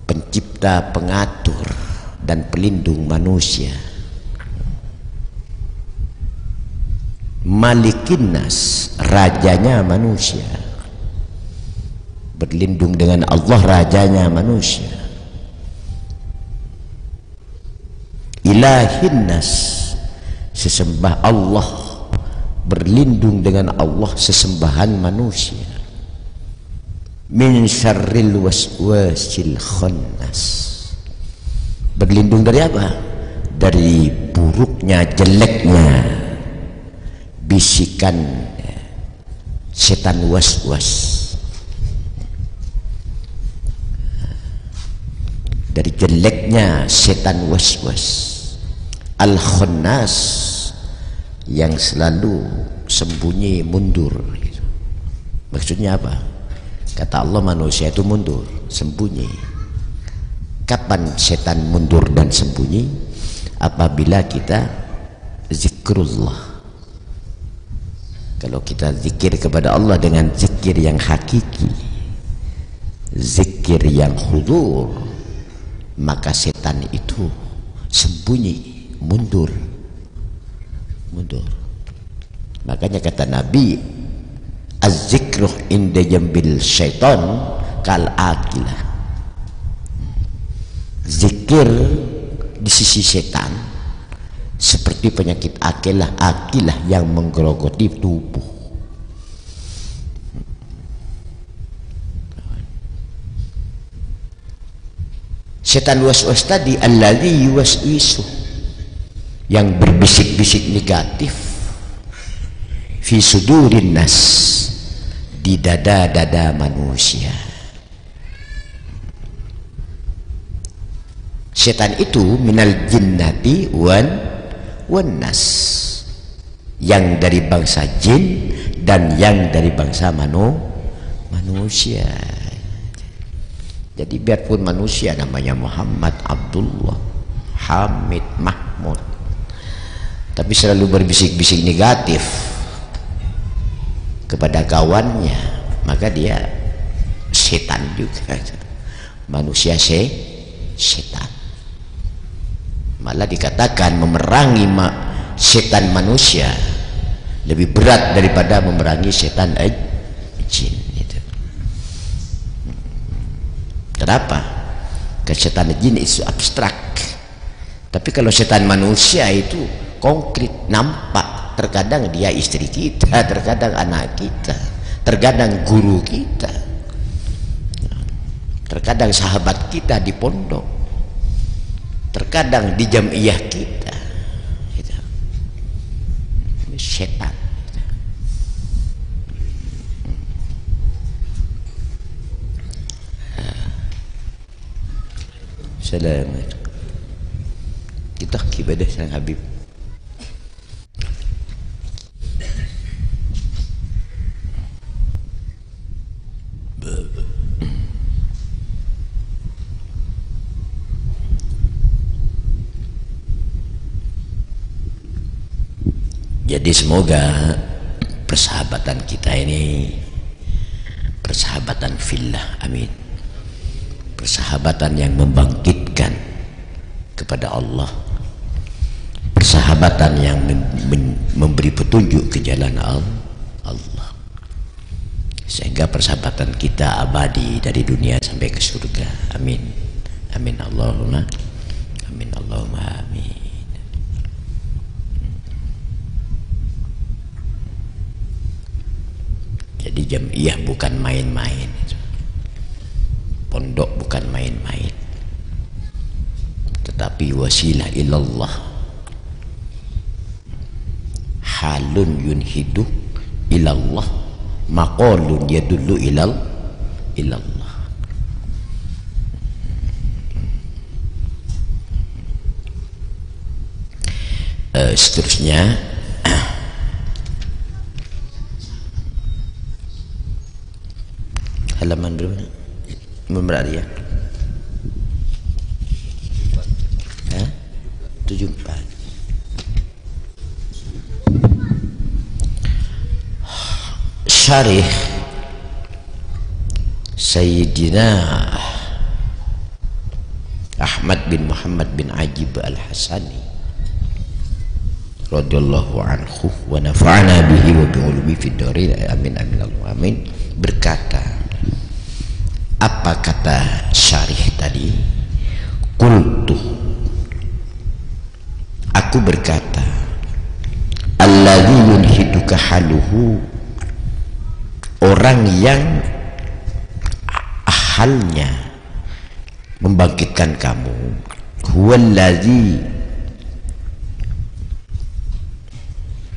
pencipta, pengatur, dan pelindung manusia. Malikin nas, rajanya manusia. Berlindung dengan Allah, rajanya manusia. Ilahin nas, sesembah Allah, berlindung dengan Allah, sesembahan manusia. Min syarril waswasil khannas, berlindung dari apa? Dari buruknya, jeleknya bisikan setan waswas, dari jeleknya setan waswas. Al khannas, yang selalu sembunyi, mundur. Maksudnya apa? Kata Allah, manusia itu mundur, sembunyi. Kapan setan mundur dan sembunyi? Apabila kita zikrullah. Kalau kita zikir kepada Allah dengan zikir yang hakiki, zikir yang hudur, maka setan itu sembunyi, mundur. Makanya kata Nabi, az-zikruh inda jambil syaitan kal akilah. Zikir di sisi setan seperti penyakit akilah yang menggerogoti tubuh. Setan waswas tadi, alladzi yuwaswisu, yang berbisik-bisik negatif, fi sudurin nas, di dada-dada manusia. Setan itu minal jinnati wan nas, yang dari bangsa jin dan yang dari bangsa manusia. Jadi biarpun manusia namanya Muhammad, Abdullah, Hamid, Mahmud, tapi selalu berbisik-bisik negatif kepada kawannya, maka dia setan juga. Manusia setan. Malah dikatakan memerangi setan manusia lebih berat daripada memerangi setan jin. Itu. Kenapa? Karena setan jin itu abstrak. Tapi kalau setan manusia itu konkret, nampak. Terkadang dia istri kita, terkadang anak kita, terkadang guru kita, terkadang sahabat kita di pondok, terkadang di jamiah kita. Ini setan. Assalamualaikum. Kita ibadah sang Habib. Jadi semoga persahabatan kita ini persahabatan fillah, amin. Persahabatan yang membangkitkan kepada Allah, persahabatan yang memberi petunjuk ke jalan Allah, sehingga persahabatan kita abadi dari dunia sampai ke surga, amin. Amin Allahumma amin, Allahumma amin. Jadi jamiah bukan main-main, pondok bukan main-main, tetapi wasilah ilallah, halun yunhidu ilallah, maqalun yadullu ilallah. Seterusnya halaman berapa ya? 74. Syarih Sayyidina Ahmad bin Muhammad bin Ajib Al-Hasani radhiyallahu anhu wa nafa'ana bihi wa bi ulumi fid dharain amin amin Allahumma amin, berkata, apa kata syarih tadi? Qultu, aku berkata, alladzi yunhiduka haluhu, orang yang halnya membangkitkan kamu, huwallazi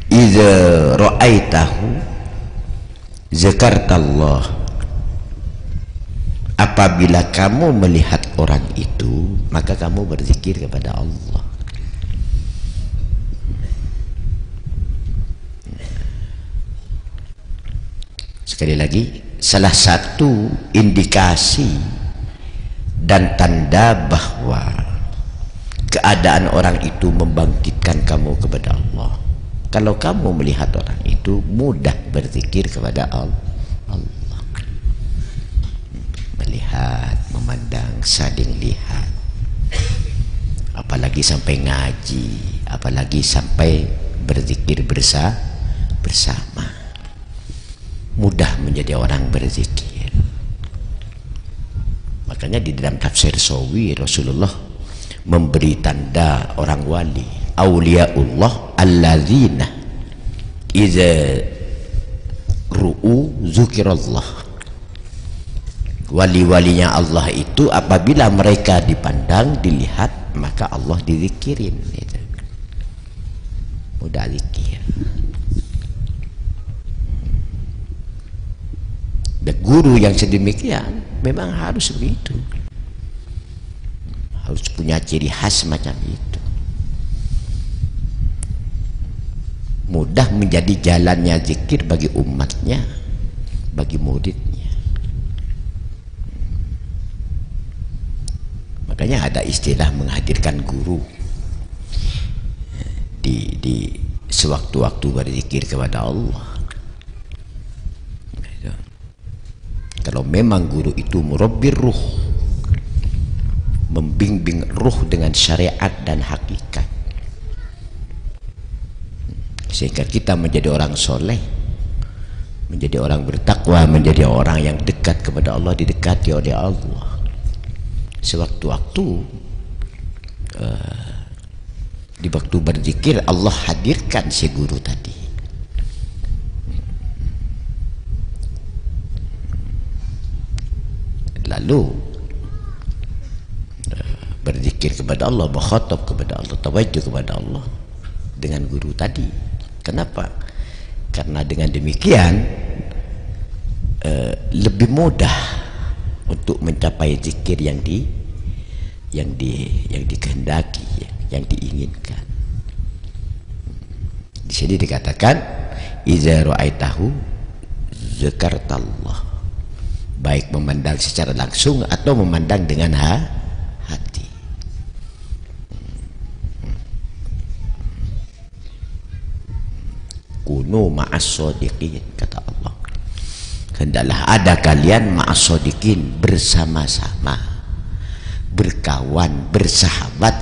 idza ra'aitahu zakartallah, apabila kamu melihat orang itu maka kamu berzikir kepada Allah. Sekali lagi, salah satu indikasi dan tanda bahwa keadaan orang itu membangkitkan kamu kepada Allah, kalau kamu melihat orang itu mudah berzikir kepada Allah. Melihat, memandang, saling lihat, apalagi sampai ngaji, apalagi sampai berzikir bersama, mudah menjadi orang berzikir. Makanya di dalam tafsir Sawi, Rasulullah memberi tanda orang wali, auliaullah alladzina idza ru'u zukirallah, wali-walinya Allah itu apabila mereka dipandang, dilihat, maka Allah dizikirin. Gitu. Mudah zikir. Dan guru yang sedemikian memang harus begitu, harus punya ciri khas macam itu. Mudah menjadi jalannya zikir bagi umatnya, bagi muridnya. Makanya ada istilah menghadirkan guru di sewaktu-waktu berzikir kepada Allah. Kalau memang guru itu murabbir ruh, membimbing ruh dengan syariat dan hakikat, sehingga kita menjadi orang soleh, menjadi orang bertakwa, menjadi orang yang dekat kepada Allah, didekati oleh Allah. Sewaktu-waktu di waktu berzikir Allah hadirkan si guru tadi. Lalu berzikir kepada Allah, berkhatab kepada Allah, tawajjuh kepada Allah dengan guru tadi. Kenapa? Karena dengan demikian lebih mudah untuk mencapai zikir yang dikehendaki, yang diinginkan. Di sini dikatakan iza ra'aitahu zakartallah, baik memandang secara langsung atau memandang dengan hati. Kunu ma'as shodiqin, kata Allah, hendaklah ada kalian ma'as shodiqin, bersama-sama, berkawan, bersahabat,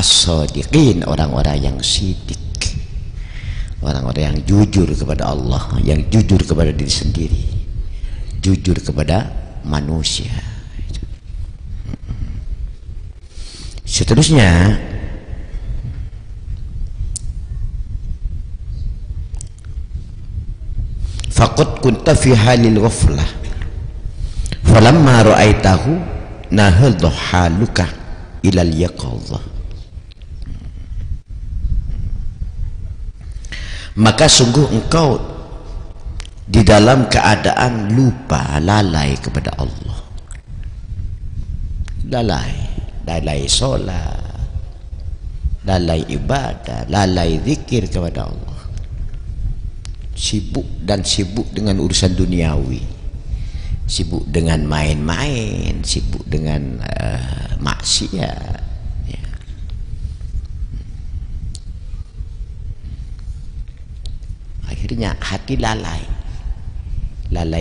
as-shodiqin, orang-orang yang sidik, orang-orang yang jujur kepada Allah, yang jujur kepada diri sendiri, jujur kepada manusia. Seterusnya, faqad kunta fi halil ghaflah falamma ra'aitahu nahadha haluka ilal yaqadha, maka sungguh engkau di dalam keadaan lupa, lalai kepada Allah, lalai sholat, lalai ibadah, lalai zikir kepada Allah, sibuk dengan urusan duniawi, sibuk dengan main-main, sibuk dengan maksiat, ya. Akhirnya hati lalai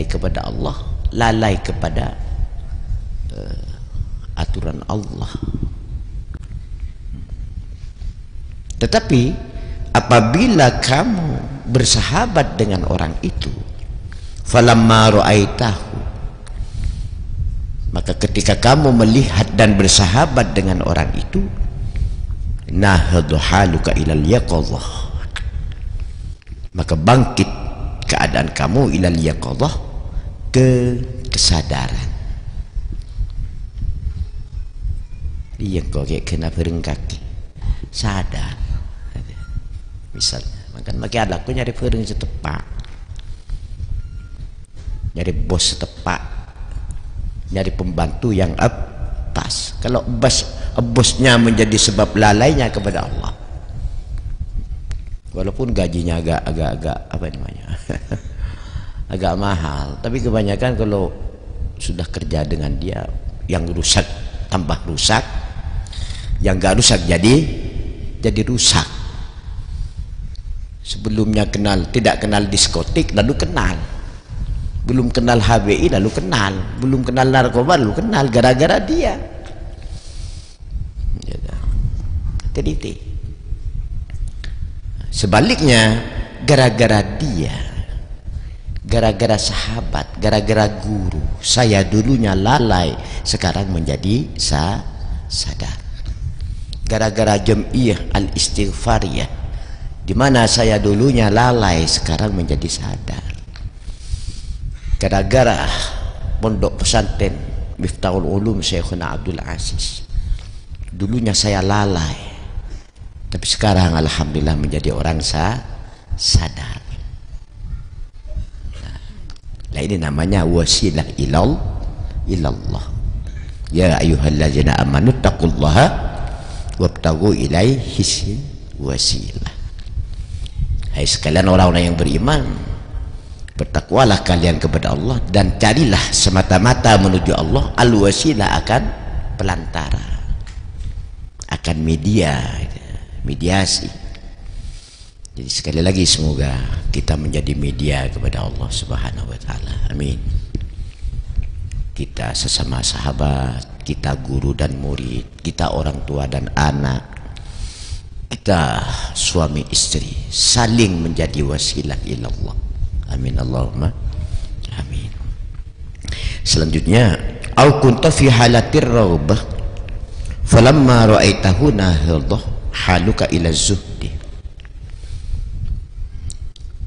kepada Allah, lalai kepada aturan Allah. Tetapi apabila kamu bersahabat dengan orang itu, falamma ra'aitahu, maka ketika kamu melihat dan bersahabat dengan orang itu, nahadu haluka ilal yaqadhah, maka bangkit keadaan kamu ilal yaqadhah, ke kesadaran. Dia kok kayak kena kaki sadar misalnya, makan makin ada aku nyari pereng setepak, nyari bos setepak, nyari pembantu yang pas. Kalau bosnya menjadi sebab lalainya kepada Allah, walaupun gajinya agak apa namanya agak mahal, tapi kebanyakan kalau sudah kerja dengan dia, yang rusak tambah rusak, yang gak rusak jadi rusak. Sebelumnya tidak kenal diskotik lalu kenal, belum kenal HBI lalu kenal, belum kenal narkoba lalu kenal, gara-gara dia. Teliti. Sebaliknya, gara-gara dia, gara-gara sahabat, gara-gara guru, saya dulunya lalai, sekarang menjadi sadar. Gara-gara Jem'iyah Al-Istighfariyah, di mana saya dulunya lalai, sekarang menjadi sadar. Gara-gara pondok pesantren Miftahul Ulum Syekhuna Abdul Aziz, dulunya saya lalai, tapi sekarang alhamdulillah menjadi orang sadar. Nah, ini namanya wasilah ilallah. Ya ayyuhallazina amanu taqullaha wabtaghu ilaihi wasilah. Hai sekalian orang-orang yang beriman, bertakwalah kalian kepada Allah dan carilah semata-mata menuju Allah al-wasilah, akan pelantara, akan mediasi. Jadi sekali lagi semoga kita menjadi media kepada Allah Subhanahu wa taala. Amin. Kita sesama sahabat, kita guru dan murid, kita orang tua dan anak, kita suami istri, saling menjadi wasilah ilallah. Amin Allahumma amin. Selanjutnya, au kunta fi halatir raubah falamma ra'aitahu nahadha haluka ila zuhdi,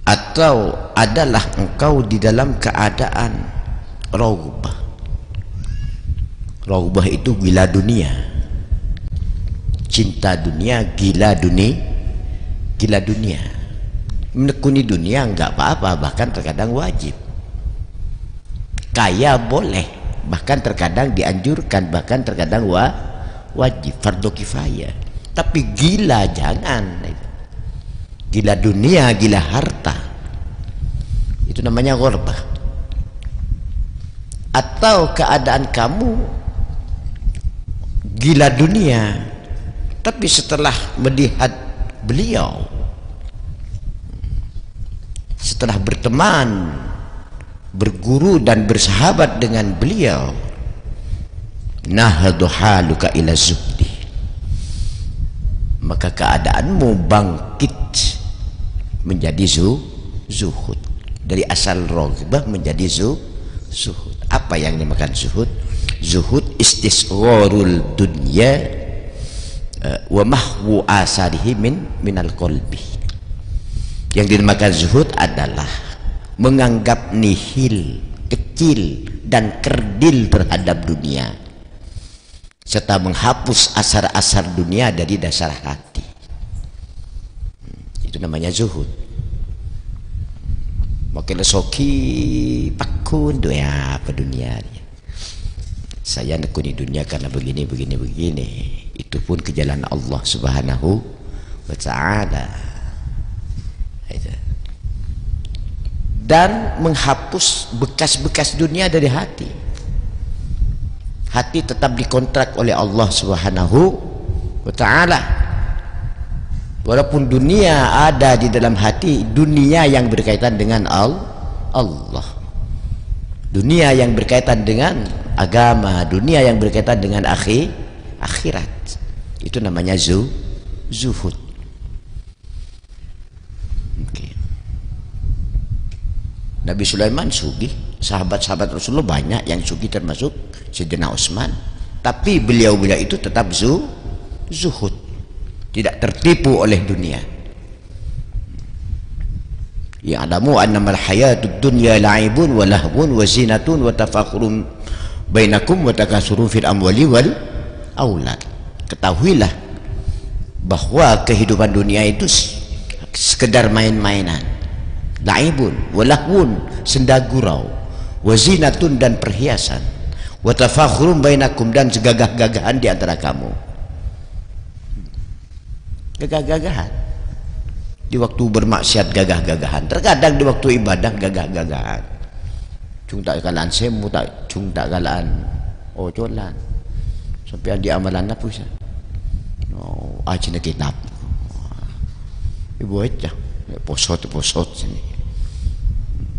atau adalah engkau di dalam keadaan raubah. Raubah itu gila dunia, cinta dunia, gila dunia. Menekuni dunia enggak apa-apa, bahkan terkadang wajib. Kaya boleh, bahkan terkadang dianjurkan, bahkan terkadang wajib, fardu kifayah. Tapi gila jangan. Gila dunia, gila harta, itu namanya ghurbah. Atau keadaan kamu gila dunia, tapi setelah melihat beliau, setelah berteman, berguru dan bersahabat dengan beliau, nahadu haluka ila zuhdi, maka keadaanmu bangkit menjadi zuhud. Dari asal raghbah menjadi zuhud. Apa yang dimakan zuhud? Zuhud istisgharul dunya wa mahwu asarihi minal qalbi. Yang dinamakan zuhud adalah menganggap nihil, kecil dan kerdil terhadap dunia, serta menghapus asar-asar dunia dari dasar hati. Itu namanya zuhud. Makin soki pakun do ya apa dunia. Saya nekuni dunia karena begini. Itu pun ke jalan Allah Subhanahu wa taala. Dan menghapus bekas-bekas dunia dari hati. Hati tetap dikontrak oleh Allah Subhanahu wa taala. Walaupun dunia ada di dalam hati, dunia yang berkaitan dengan Allah, dunia yang berkaitan dengan agama, dunia yang berkaitan dengan akhirat. Itu namanya zuhud. Okay. Nabi Sulaiman sugih, sahabat-sahabat Rasulullah banyak yang sugih termasuk Sayyidina Utsman, tapi beliau itu tetap zuhud, tidak tertipu oleh dunia. Ya'lamu annamal hayatud dunya la'ibun wa lahwun wa zinatun wa tafakhurun bainakum wa takasurun fil amwali wal aulad. Ketahuilah bahwa kehidupan dunia itu sekedar main-mainan, la'ibun wa lahwun, senda gurau, wa zinatun dan perhiasan, wa tafakhurun bainakum dan segagah-gagahan di antara kamu. Gagah-gagahan di waktu bermaksiat, gagah-gagahan. Terkadang di waktu ibadah gagah-gagahan. Cung tak kalaan semu, cung tak kalaan ojolan. Sampai di amalan apa sih? Oh, aja nak kitab. Ibu aja, posot sini.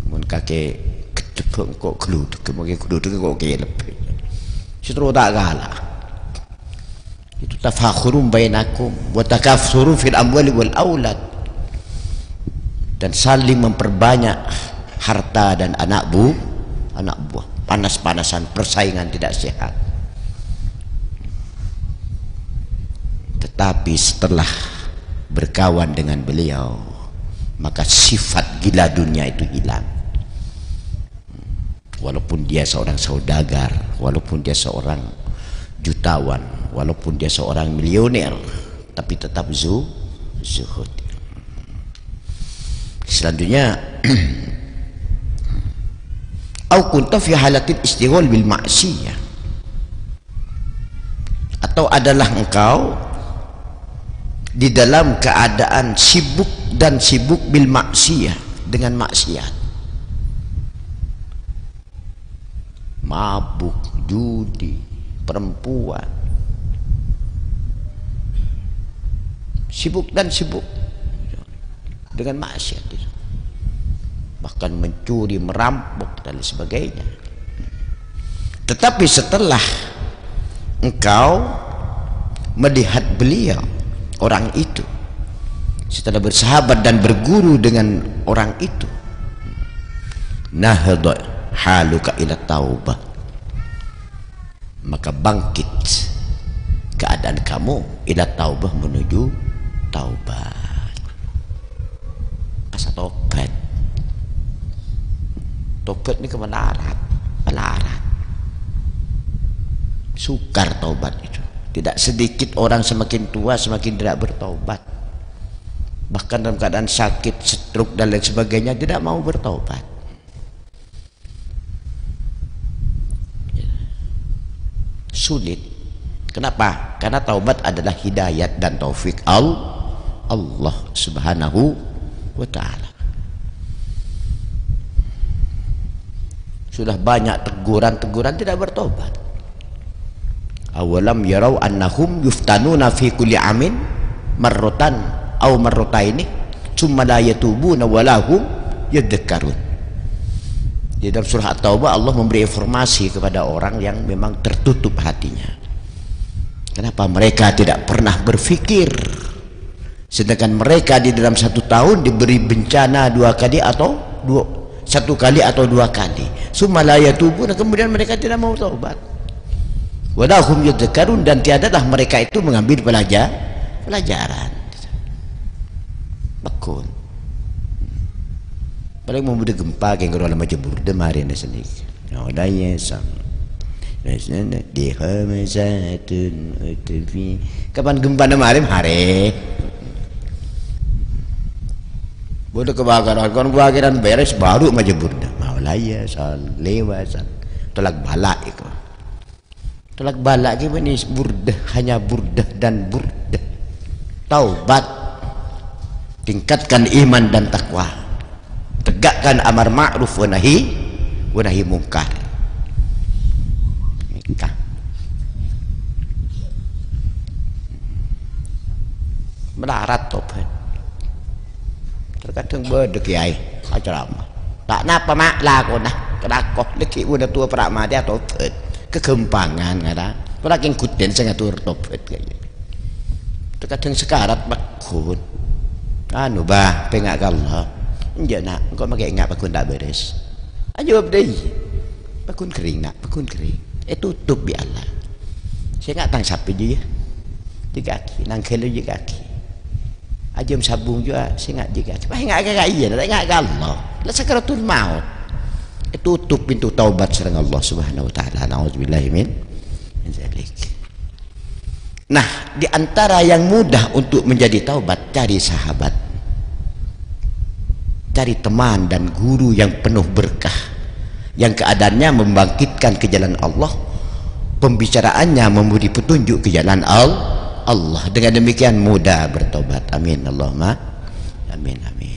Mun kakek ketepung kok keluduk, mungkin keluduk kok kelep. Citro tak kalah. Itu tafakhurun bainakum wa takafsurun fil amwali wal aulad. Dan saling memperbanyak harta dan anak buah, panas-panasan, persaingan tidak sehat. Tetapi setelah berkawan dengan beliau, maka sifat gila dunia itu hilang. Walaupun dia seorang saudagar, walaupun dia seorang jutawan, walaupun dia seorang milioner, tapi tetap zuhud. Selanjutnya, au kunta fi halatil istighal bil ma'siyah, atau adalah engkau di dalam keadaan sibuk bil ma'siyah, dengan maksiat, mabuk, judi, perempuan, sibuk dengan maksiat itu, bahkan mencuri, merampok dan sebagainya. Tetapi setelah engkau melihat beliau, orang itu, setelah bersahabat dan berguru dengan orang itu, nahadha haluka ila taubah, maka bangkit keadaan kamu ila taubah, menuju taubat. Tobat ini melarat, sukar taubat itu. Tidak sedikit orang semakin tua semakin tidak bertaubat, bahkan dalam keadaan sakit, stroke dan lain sebagainya tidak mau bertaubat. Sulit. Kenapa? Karena taubat adalah hidayat dan taufik Allah subhanahu wa ta'ala. Sudah banyak teguran tidak bertobat. Awalam yarau annahum yuftanuna fi kulli amin marratan aw marrataini tsumma la yatubuna wa lahum yadhakkarun. Di dalam surah At-Taubah Allah memberi informasi kepada orang yang memang tertutup hatinya. Kenapa mereka tidak pernah berfikir, sedangkan mereka di dalam 1 tahun diberi bencana 2 kali atau 1 kali atau 2 kali. Sumalaya tubuh, kemudian mereka tidak mau taubat. Walahum yadhakkarun, dan tiadalah mereka itu mengambil pelajaran. Bakun. Paling mau muda gempa yang kalau lama jebur demari na sini. Odanya sam. Rasanya di khamsatun utfi. Kapan gempa demari hari? Bodoh kebakaran, kon kebakaran beres baru maju burda. Maulaya sal lewat tolak balak itu. Tolak balak gimana? Burda, hanya burda dan burda. Taubat, tingkatkan iman dan takwa, tegakkan amar ma'ruf wa nahi munkar. Nikah. Melarat tobat. Terkadang berdek kiai acara tak napa mak lah kau dah kerakoh leki udah tua perak mati atau kekempangan ada pelaking kuten saya ngatur topet kayak terkadang sekarat bakun anu bah pengak Allah enggak nak engkau makai ingat bakun tak beres jawab deh bakun kering nak bakun kering tutup bi Allah saya nggak tang sapi je ya di kaki nang kelu je kaki ajam sabung juga saya nggak je kaki bah nggak kakak iya tak nggak Allah lah sakaratul maut tutup pintu taubat serang Allah Subhanahu wa taala. Nauzubillahi min zalik. Nah, di antara yang mudah untuk menjadi taubat, cari sahabat. Cari teman dan guru yang penuh berkah. Yang keadaannya membangkitkan ke jalan Allah, pembicaraannya memberi petunjuk ke jalan Allah. Dengan demikian mudah bertobat. Amin Allahumma amin amin.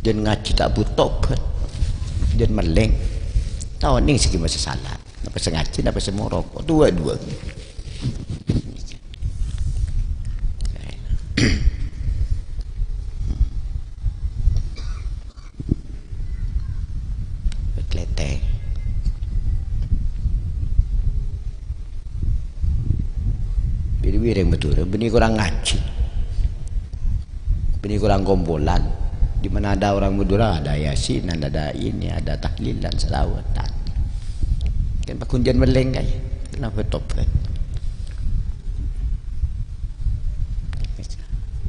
Dan ngaji tak butuh dan meleng tahu nih segi masa salah apa sengaji apa semua rokok dua-dua kelete biri-biri betul benih kurang ngaji benih kurang gombolan. Di mana ada orang Madura ada yasin, ada ini, ada tahlilan, selawatan. Kan pakunjan meleng kaya. Kenapa topet?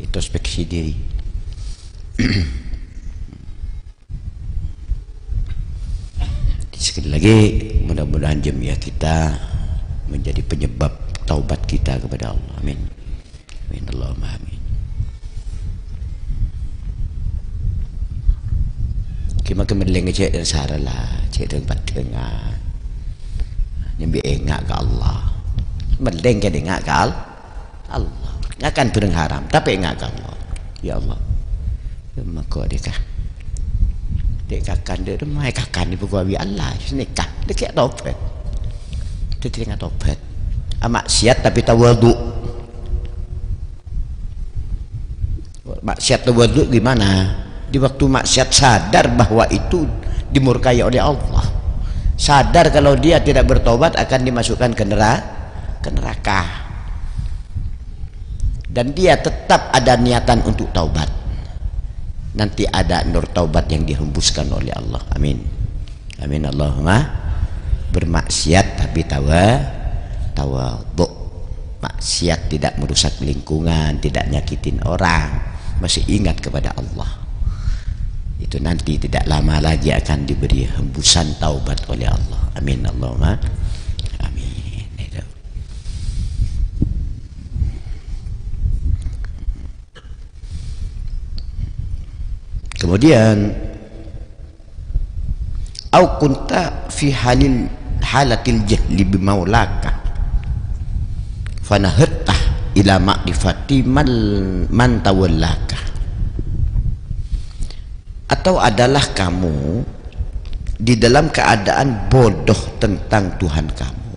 Introspeksi diri. Sekali lagi mudah-mudahan jemiah kita menjadi penyebab taubat kita kepada Allah. Amin. Amin Allahumma amin. Kima kemeleng cek dan saralah cek tempat dengar nyambi engak ke Allah meleng ke engak ke Allah akan turun haram tapi engak ke Allah ya Allah maka dia kakan dia mai kakan ibu gua bi Allah nikah dia kayak topet dia tidak topet maksiat tapi tawadhu maksiat tawadhu gimana di waktu maksiat sadar bahwa itu dimurkai oleh Allah, sadar kalau dia tidak bertobat akan dimasukkan ke neraka dan dia tetap ada niatan untuk taubat, nanti ada nur taubat yang dihembuskan oleh Allah. Amin amin Allahumma. Bermaksiat tapi tawadhu, maksiat tidak merusak lingkungan, tidak nyakitin orang, masih ingat kepada Allah, itu nanti tidak lama lagi akan diberi hembusan taubat oleh Allah. Amin Allahumma amin. Itu. Kemudian au kunta fi halatil jahli bimaulaka fanahatta ila ma'rifati man tawallaka, atau adalah kamu di dalam keadaan bodoh tentang Tuhan kamu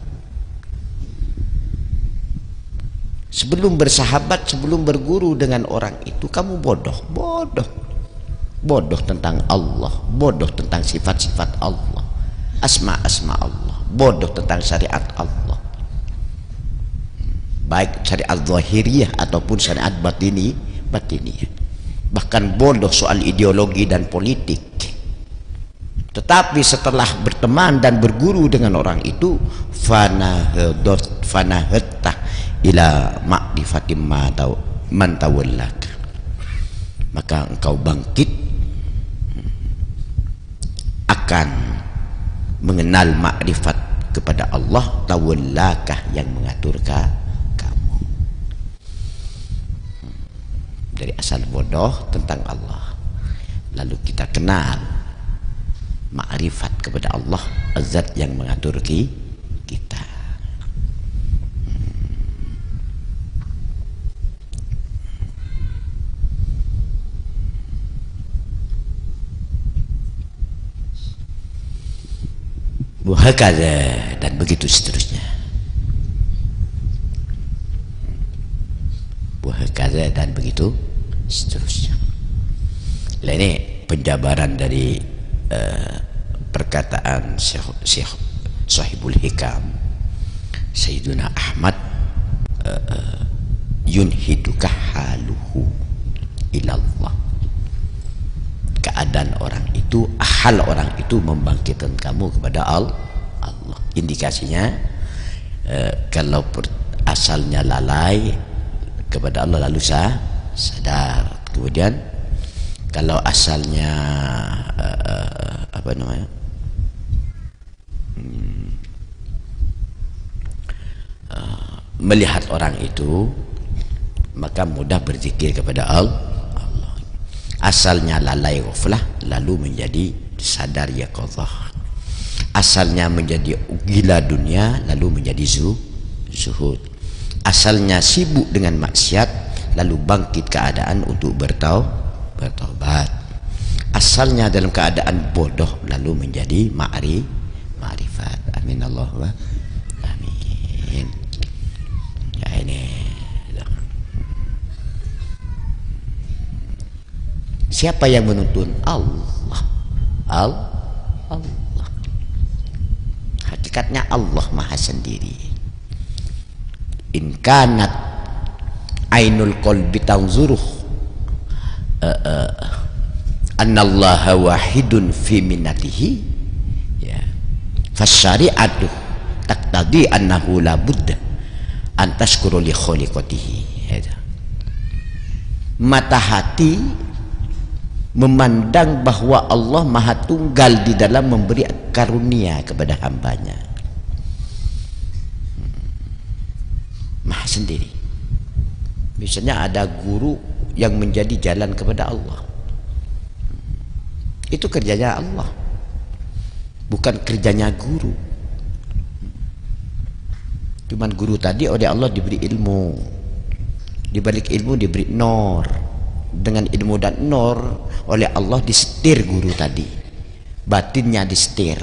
sebelum bersahabat, sebelum berguru dengan orang itu kamu bodoh tentang Allah, bodoh tentang sifat-sifat Allah, asma-asma Allah, bodoh tentang syariat Allah, baik syariat zahiriyah ataupun syariat batiniyah. Bahkan bodoh soal ideologi dan politik. Tetapi setelah berteman dan berguru dengan orang itu, fanahatta ila ma'rifati man tawallak, maka engkau bangkit akan mengenal makrifat kepada Allah, tawallakah yang mengaturkan dari asal bodoh tentang Allah, lalu kita kenal ma'rifat kepada Allah, azat yang mengatur kita. Wahakadha, dan begitu seterusnya. Wahakadha, dan begitu seterusnya. Lah ini penjabaran dari perkataan Syekh Sahibul Hikam Sayyiduna Ahmad, yunhiduka haluhu ilallah. Keadaan orang itu, hal orang itu membangkitkan kamu kepada Allah. Indikasinya kalau asalnya lalai kepada Allah lalu sadar. Kemudian kalau asalnya apa namanya, melihat orang itu, maka mudah berzikir kepada Allah. Asalnya lalai ghaflah lalu menjadi sadar yaqadzah. Asalnya menjadi gila dunia lalu menjadi zuhud. Asalnya sibuk dengan maksiat lalu bangkit keadaan untuk bertaubat. Asalnya dalam keadaan bodoh lalu menjadi ma'rifat. Amin Allahumma amin. Ya ini siapa yang menuntun? Allah. Allah. Hakikatnya Allah Maha sendiri. In kanat ainul qalbi tanzuruh annallaha wahidun fi minnatihi, ya, fasyari'atu taqtadi annahu la budda an tashkuru li khaliqatihi. Mata hati memandang bahwa Allah Maha Tunggal di dalam memberi karunia kepada hambanya. Maha sendiri. Misalnya ada guru yang menjadi jalan kepada Allah, itu kerjanya Allah, bukan kerjanya guru. Cuman guru tadi oleh Allah diberi ilmu, di balik ilmu diberi nur. Dengan ilmu dan nur oleh Allah disetir guru tadi, batinnya disetir,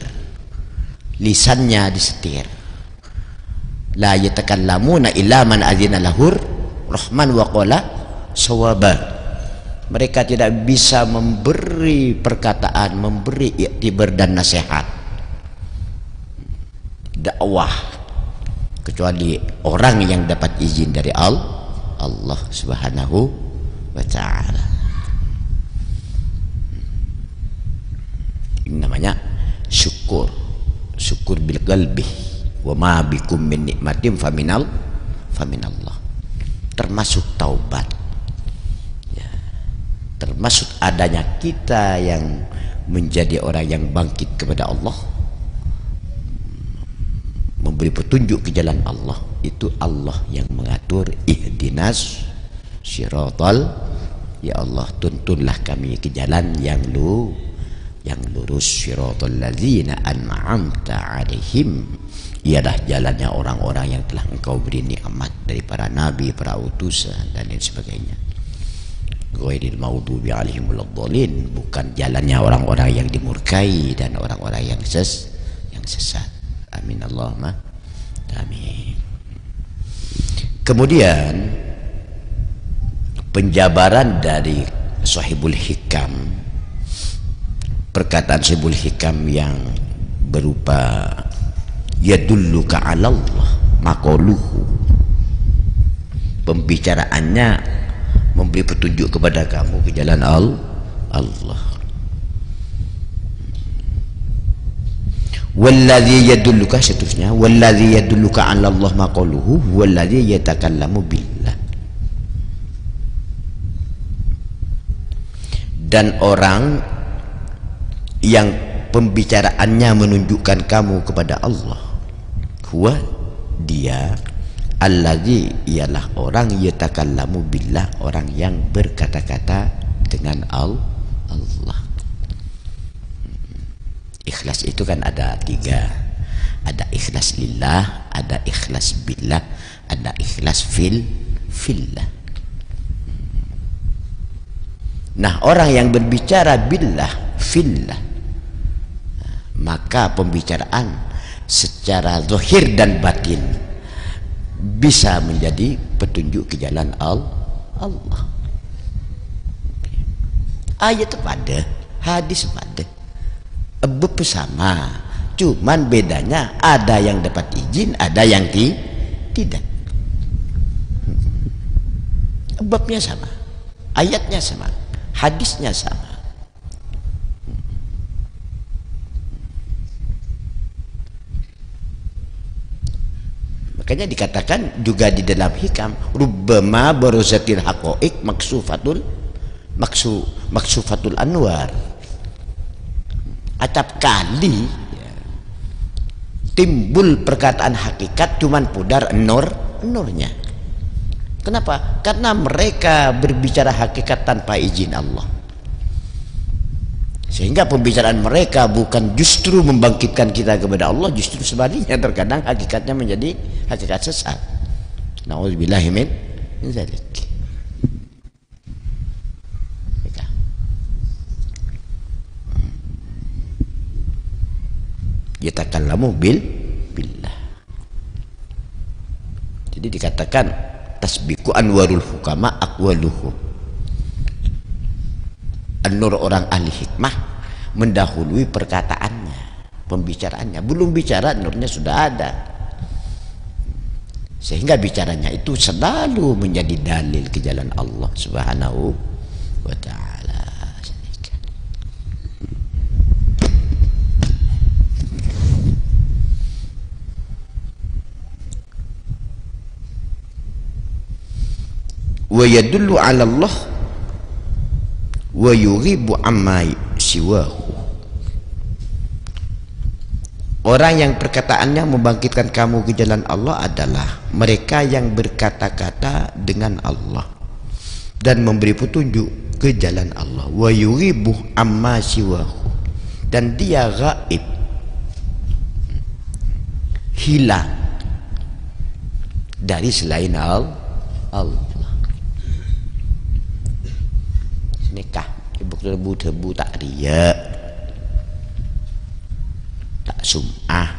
lisannya disetir. La yatakallamuna illa man adzina lahur rahman wa qala sawaba. Mereka tidak bisa memberi perkataan, memberi iktibar dan nasihat, dakwah, kecuali orang yang dapat izin dari Allah Subhanahu wa ta'ala. Ini namanya syukur. Syukur bil qalbi. Wa ma bikum min nikmatin faminallah. Termasuk taubat, ya, termasuk adanya kita yang menjadi orang yang bangkit kepada Allah, memberi petunjuk ke jalan Allah. Itu Allah yang mengatur. Ihdinas siratal, ya Allah tuntunlah kami ke jalan yang lurus. Siratal ladzina an'amta alaihim, ialah jalannya orang-orang yang telah engkau beri nikmat dari para nabi, para utusan dan lain sebagainya. Ghairil maghdubi alaihim waladdallin, bukan jalannya orang-orang yang dimurkai dan orang-orang yang sesat. Amin Allahumma amin. Kemudian penjabaran dari Sahibul Hikam, perkataan Sahibul Hikam yang berupa yadulluka 'ala Allah maqaluhu, pembicaraannya memberi petunjuk kepada kamu ke jalan Allah. Walladzi yadulluka, seterusnya walladzi yadulluka 'ala Allah maqaluhu walladzi yatakallamu billah. Dan orang yang pembicaraannya menunjukkan kamu kepada Allah, huwa, dia, alladzi, ialah orang yatakallamu billah, orang yang berkata-kata dengan Allah. Ikhlas itu kan ada tiga, ada ikhlas lillah, ada ikhlas billah, ada ikhlas fillah. Nah, orang yang berbicara billah, fillah, maka pembicaraan secara zahir dan batin bisa menjadi petunjuk ke jalan Allah. Ayat itu pada hadis pada ebep sama, cuman bedanya ada yang dapat izin, ada yang tidak. Ebebnya sama, ayatnya sama, hadisnya sama. Makanya dikatakan juga di dalam hikam, rubbama baruzatil haqaiq maksufatul anwar. Acap kali timbul perkataan hakikat cuman pudar nurnya. Kenapa? Karena mereka berbicara hakikat tanpa izin Allah, sehingga pembicaraan mereka bukan justru membangkitkan kita kepada Allah, justru sebaliknya, terkadang hakikatnya menjadi hakikat sesat. Na'udzubillahi min dzalik. Yatakallamu billah. Jadi dikatakan tasbiku anwarul hukama aqwaluhu. An-nur orang ahli hikmah mendahului perkataannya, pembicaraannya. Belum bicara nurnya sudah ada, sehingga bicaranya itu selalu menjadi dalil ke jalan Allah Subhanahu wa ta'ala. Wa yadullu 'ala Allah wa yughibu amma siwahu. Orang yang perkataannya membangkitkan kamu ke jalan Allah adalah mereka yang berkata-kata dengan Allah dan memberi petunjuk ke jalan Allah. Wa yughibu amma siwahu, dan dia gaib, hilang dari selain Allah. Nikah ibu tebu tak riya, tak sum'ah,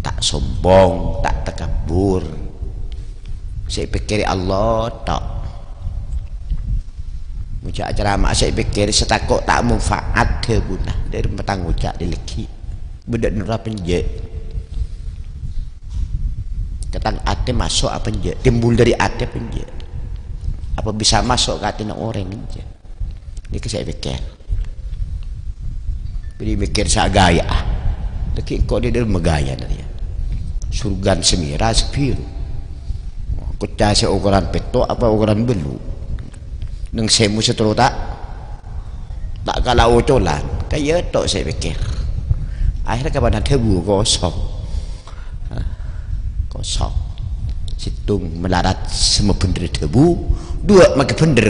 tak sombong, tak takabur. Saya pikir Allah tak muncak acara mak, saya pikir setakok tak manfaat terguna dari petang ucap di leki bedak nura penjek ketang ate masuk apa penjek, timbul dari ate penjek. Apa bisa masuk ke hati orang aja. Ini saya pikir. Jadi mikir saya gaya. Tapi kok dia megaya dari surgan semira sepiru. Kucah saya ukuran petok apa ukuran belu. Neng semu seteru tak kalah ucolan. Kayak tok saya pikir. Akhirnya kapan tebu kosong. Kosong. Situng melarat semua bender tebu, dua makin bender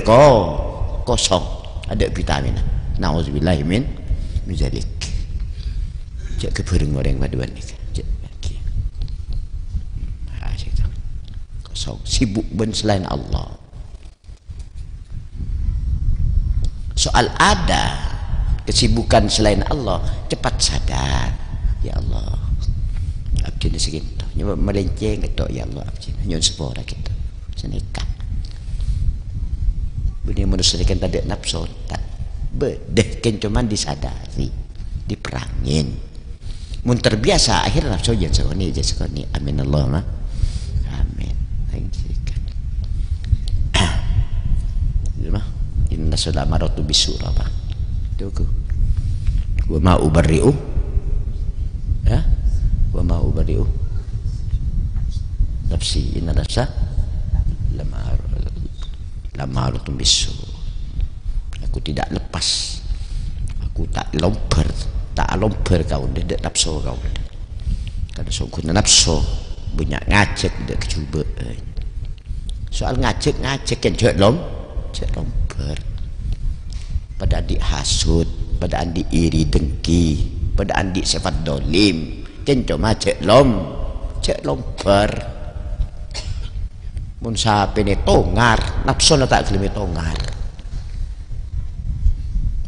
kosong, ada vitamin. Nauzubillahi min dzalik. Jak kebereng orang paduan ni. Jak lagi. Kosong, sibuk ben selain Allah. Soal ada kesibukan selain Allah, cepat sadar. Ya Allah, abdi ni segitu. Nyoba melenceng ketok ya Allah abdi. Nyon sepora kita. Senekat. Bini manusia kan tak ada nafsu, tak bedeh kan cuman disadari, diperangin. Mun terbiasa akhirnya nafsu jangan sekoni. Amin Allahumma amin. Mah inna sulamaratu bisura apa? Tuku. Wa ma ubarri'u. Ya? Wa ma ubarri'u nafsi inna nafsa lamaratun bisu. Aku tidak lepas, aku tak lomper kau tidak nafsu kau. Kalau sungguh nafsu banyak ngajak tidak kecuba. Soal ngajak kan cek lomper. Pada adik hasud, pada adik iri dengki, pada adik sifat dolim, kan cuma cek lomper. Mun sape ni tongar, nafsu na tak kelimi tongar.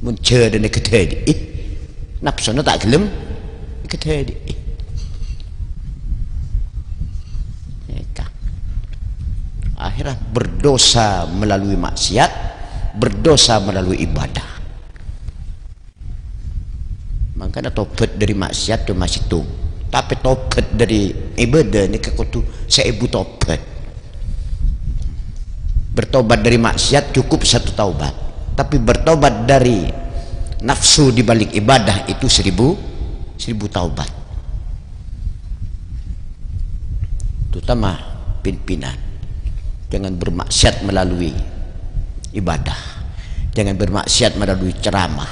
Mun cer dan ketedi, nafsu na tak kelim ketedi. Akhirnya berdosa melalui maksiat, berdosa melalui ibadah. Makanya tobat dari maksiat tu masih tu, tapi tobat dari ibadah ni kau tu seibu tobat. Bertobat dari maksiat cukup satu taubat, tapi bertobat dari nafsu di balik ibadah itu seribu taubat. Terutama pimpinan, jangan bermaksiat melalui ibadah, jangan bermaksiat melalui ceramah,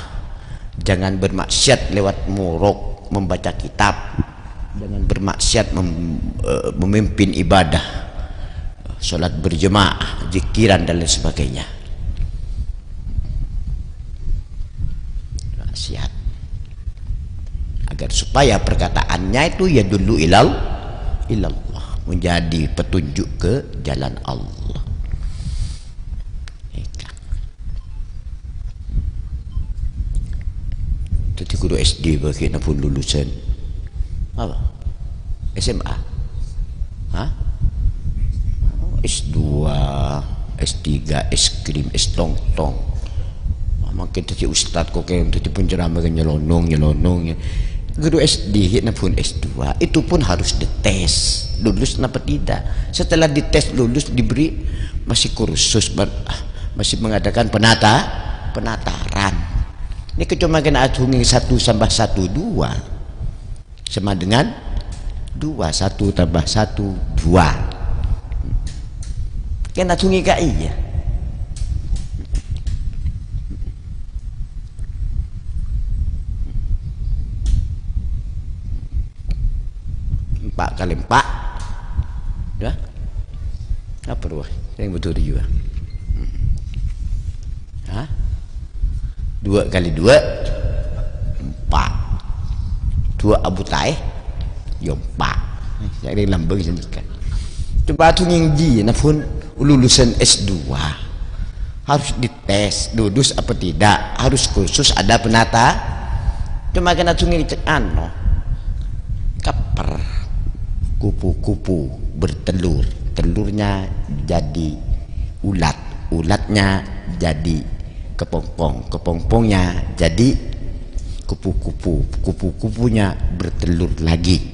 jangan bermaksiat lewat murok membaca kitab, jangan bermaksiat memimpin ibadah, sholat berjemaah, zikiran dan lain sebagainya. Maksiat agar supaya perkataannya itu ya dulu ilallah, menjadi petunjuk ke jalan Allah. Jadi guru SD bagaimana pun lulusan apa? SMA? Hah? S2, S3, es krim, es tong-tong. Makin tadi ustad kok kayak tadi penceramah nyelonong. Guru SD pun S2 itu pun harus dites lulus kenapa tidak. Setelah dites lulus diberi masih kursus masih mengadakan penataran. Ini cuma kena hitung 1 tambah 1 2 sama dengan 2, 1 tambah 1 2. Kena hitung KI ya. 4 kali 4 ya apa ruah yang betul juga. 2 kali 2 4 2 abu tae yo 4 jadi lambang kan. Coba tu ngingji na pun lulusan S2 harus dites lulus apa tidak, harus kursus ada penata. Cuma kena tungi kaper kupu-kupu bertelur, telurnya jadi ulatnya jadi kepompong, kepompongnya jadi kupu-kupu, kupu-kupunya bertelur lagi,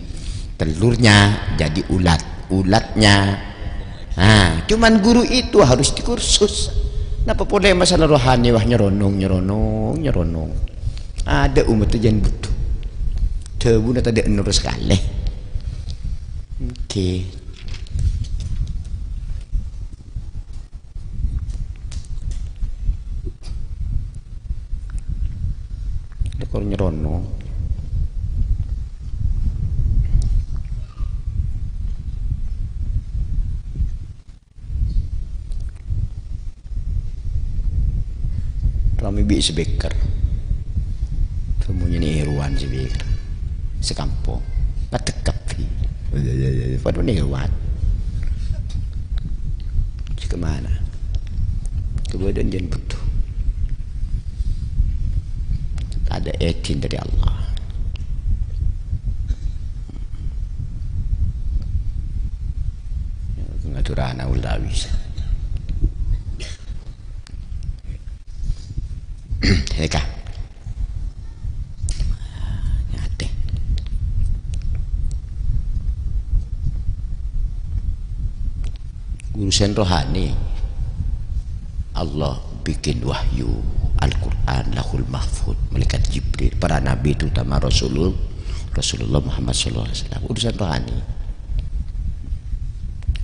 telurnya jadi ulatnya. Cuman guru itu harus dikursus. Kenapa boleh masalah rohani wah nyeronong. Ada umat jangan butuh. Tebu nak ada nur sekali. Okey. Dekor nyerono. Rami bi sebeker. Semuanya ni Irwan sebeker. Sekampung. Patekap ni. Pada ni Irwan. Kemana? Kemudian jangan butuh. Ada izin dari Allah. Pengaturan ulah bisa. Heka. Nyate. Urusan rohani Allah bikin wahyu Al-Quran lahul mahfud, malaikat Jibril, para nabi terutama Rasulullah Muhammad SAW. Urusan rohani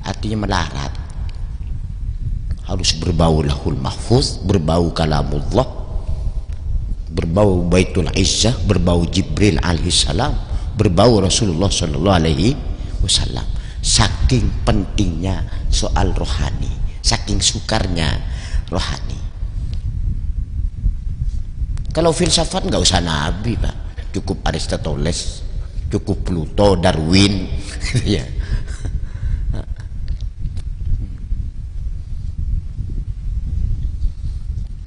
artinya melarat, harus berbau lahul mahfuz, berbau kalamullah, berbau Baitul Izzah, berbau Jibril alaihissalam, berbau Rasulullah SAW. Saking pentingnya soal rohani, saking sukarnya rohani. Kalau filsafat nggak usah nabi pak, cukup Aristoteles, cukup Pluto, Darwin, ya.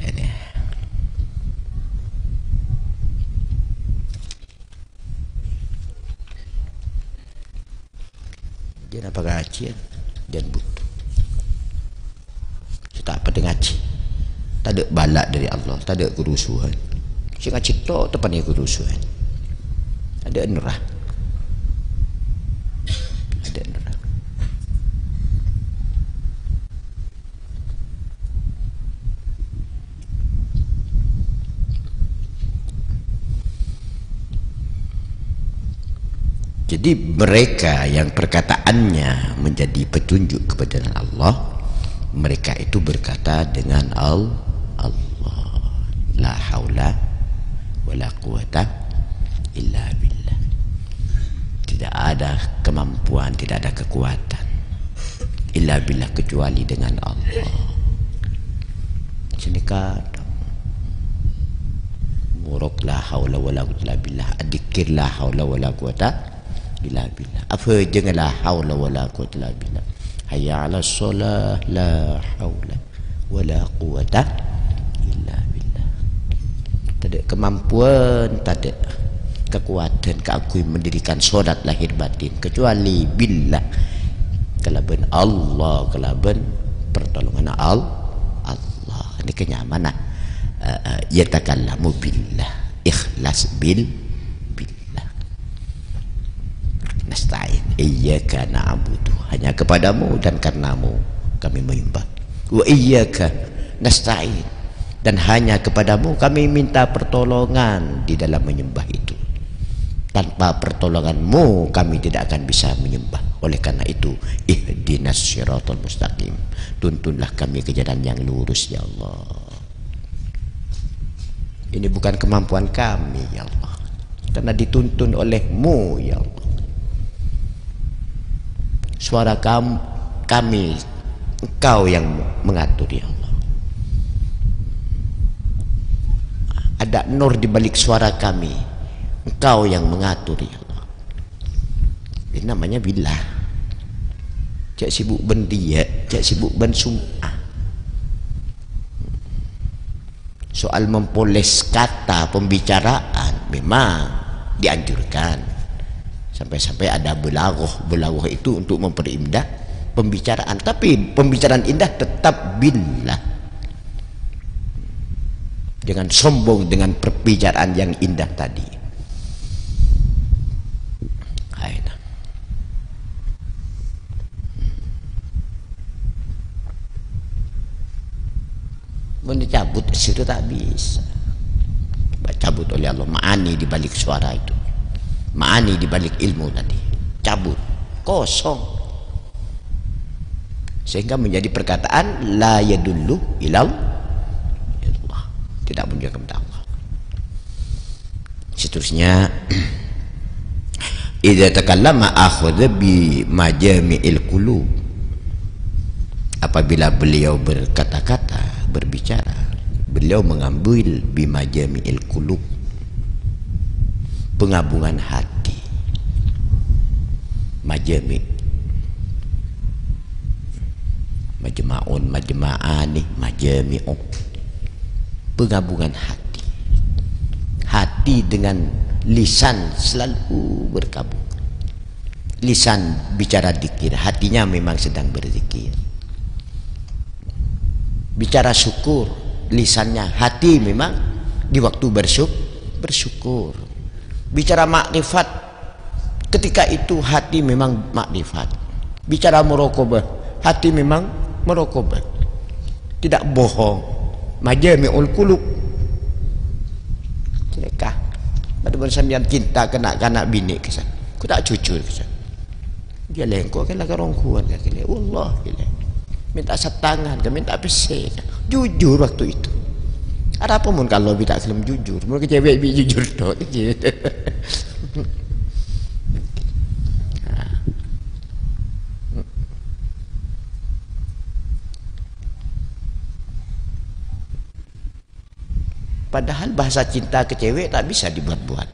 Ini. Jangan apa ngaji, jangan butuh. Kita apa dengan ngaji? Tak tak ada balak dari Allah, tak ada kerusuhan. Sehingga cipta tepan kerusuhan. Ada nerah. Ada nerah. Jadi mereka yang perkataannya menjadi petunjuk kepada Allah, mereka itu berkata dengan Allah, la haula wala quwata illa billah. Tidak ada kemampuan, tidak ada kekuatan illa billah, kecuali dengan Allah. Sini kata muruk la haula wala quwata illa billah, adikir la haula wala quwata illa billah. Apa jangan la haula wala quwata illa billah. Hayya 'ala shalah, la haula wala quwata illa billah. Tak ada kemampuan, tak ada kekuatan keakui mendirikan solat lahir batin kecuali billah, kelaban Allah, kelaban pertolongan Allah. Ini kenyamanan. Yatakallamu billah, ikhlas billah. Nasta'in, iyyaka na'budu, hanya kepadamu dan karenamu kami menyembah. Wa iyyaka nasta'in, dan hanya kepadamu kami minta pertolongan di dalam menyembah itu. Tanpa pertolonganmu kami tidak akan bisa menyembah. Oleh karena itu, ihdinas siratal mustaqim, tuntunlah kami ke jalan yang lurus ya Allah. Ini bukan kemampuan kami ya Allah, karena dituntun olehmu ya Allah. Suara kami Engkau yang mengatur ya Allah. Ada nur di balik suara kami, Engkau yang mengatur ya Allah. Ini namanya billah. Cak sibuk ben dia, cak sibuk ben sum'ah. Soal mempoles kata pembicaraan memang dianjurkan. Sampai-sampai ada belagoh itu untuk memperindah pembicaraan. Tapi pembicaraan indah tetap billah. Jangan sombong dengan perbicaraan yang indah tadi. Mencabut itu tak bisa. Cabut oleh Allah ma'ani di balik suara itu, ma'ani di balik ilmu tadi, cabut, kosong, sehingga menjadi perkataan la yadullu ilal Allah, tidak menunjukkan kepada Allah. Seterusnya, idza takallama akhadha bi majami'il qulub, apabila beliau berkata-kata, berbicara, beliau mengambil bimajami'il qulub, penggabungan hati. Majami', majma'un, majma'ani, majami'u, penggabungan hati. Hati dengan lisan selalu bergabung. Lisan bicara zikir, hatinya memang sedang berzikir. Bicara syukur, lisannya, hati memang di waktu bersyukur. Bicara makrifat, ketika itu hati memang makrifat. Bicara muraqabah, hati memang muraqabah, tidak bohong. Majami'ul qulub. Sedekah pada bersambian cinta kanak-kanak bini kesan, aku tak jujur kesan. Dia lengkok kan laga rongkuan kan kile. Wallah kile. Minta setangan, kan minta pesek. Jujur waktu itu. Ada apa pun kalau tidak kelem jujur, mereka cewek bi jujur dok. Padahal bahasa cinta ke cewek tak bisa dibuat-buat,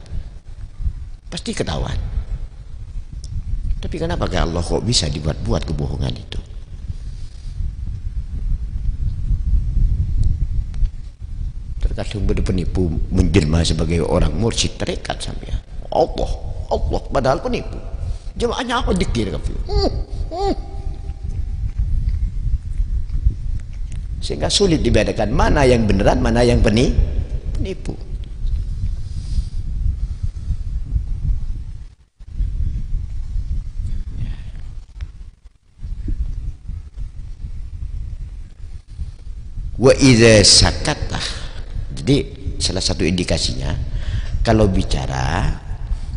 pasti ketahuan. Tapi kenapa ke Allah kok bisa dibuat-buat kebohongan itu? Terkadang penipu menjelma sebagai orang mursyid tarekat sampai Allah padahal penipu. Jemaahnya apa dikir kafir. sehingga sulit dibedakan mana yang beneran, mana yang penipu. Wa idza sakata. Jadi salah satu indikasinya kalau bicara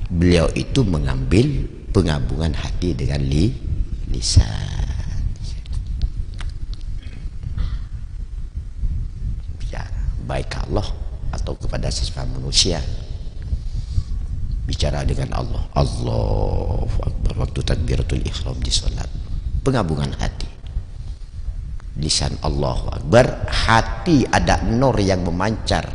beliau itu mengambil penggabungan hati dengan lisan. Bicara baik ke Allah atau kepada sesama manusia. Bicara dengan Allah. Allahu Akbar waktu takbiratul ihram di salat. Penggabungan hati. Lisan Allahu Akbar, hati ada nur yang memancar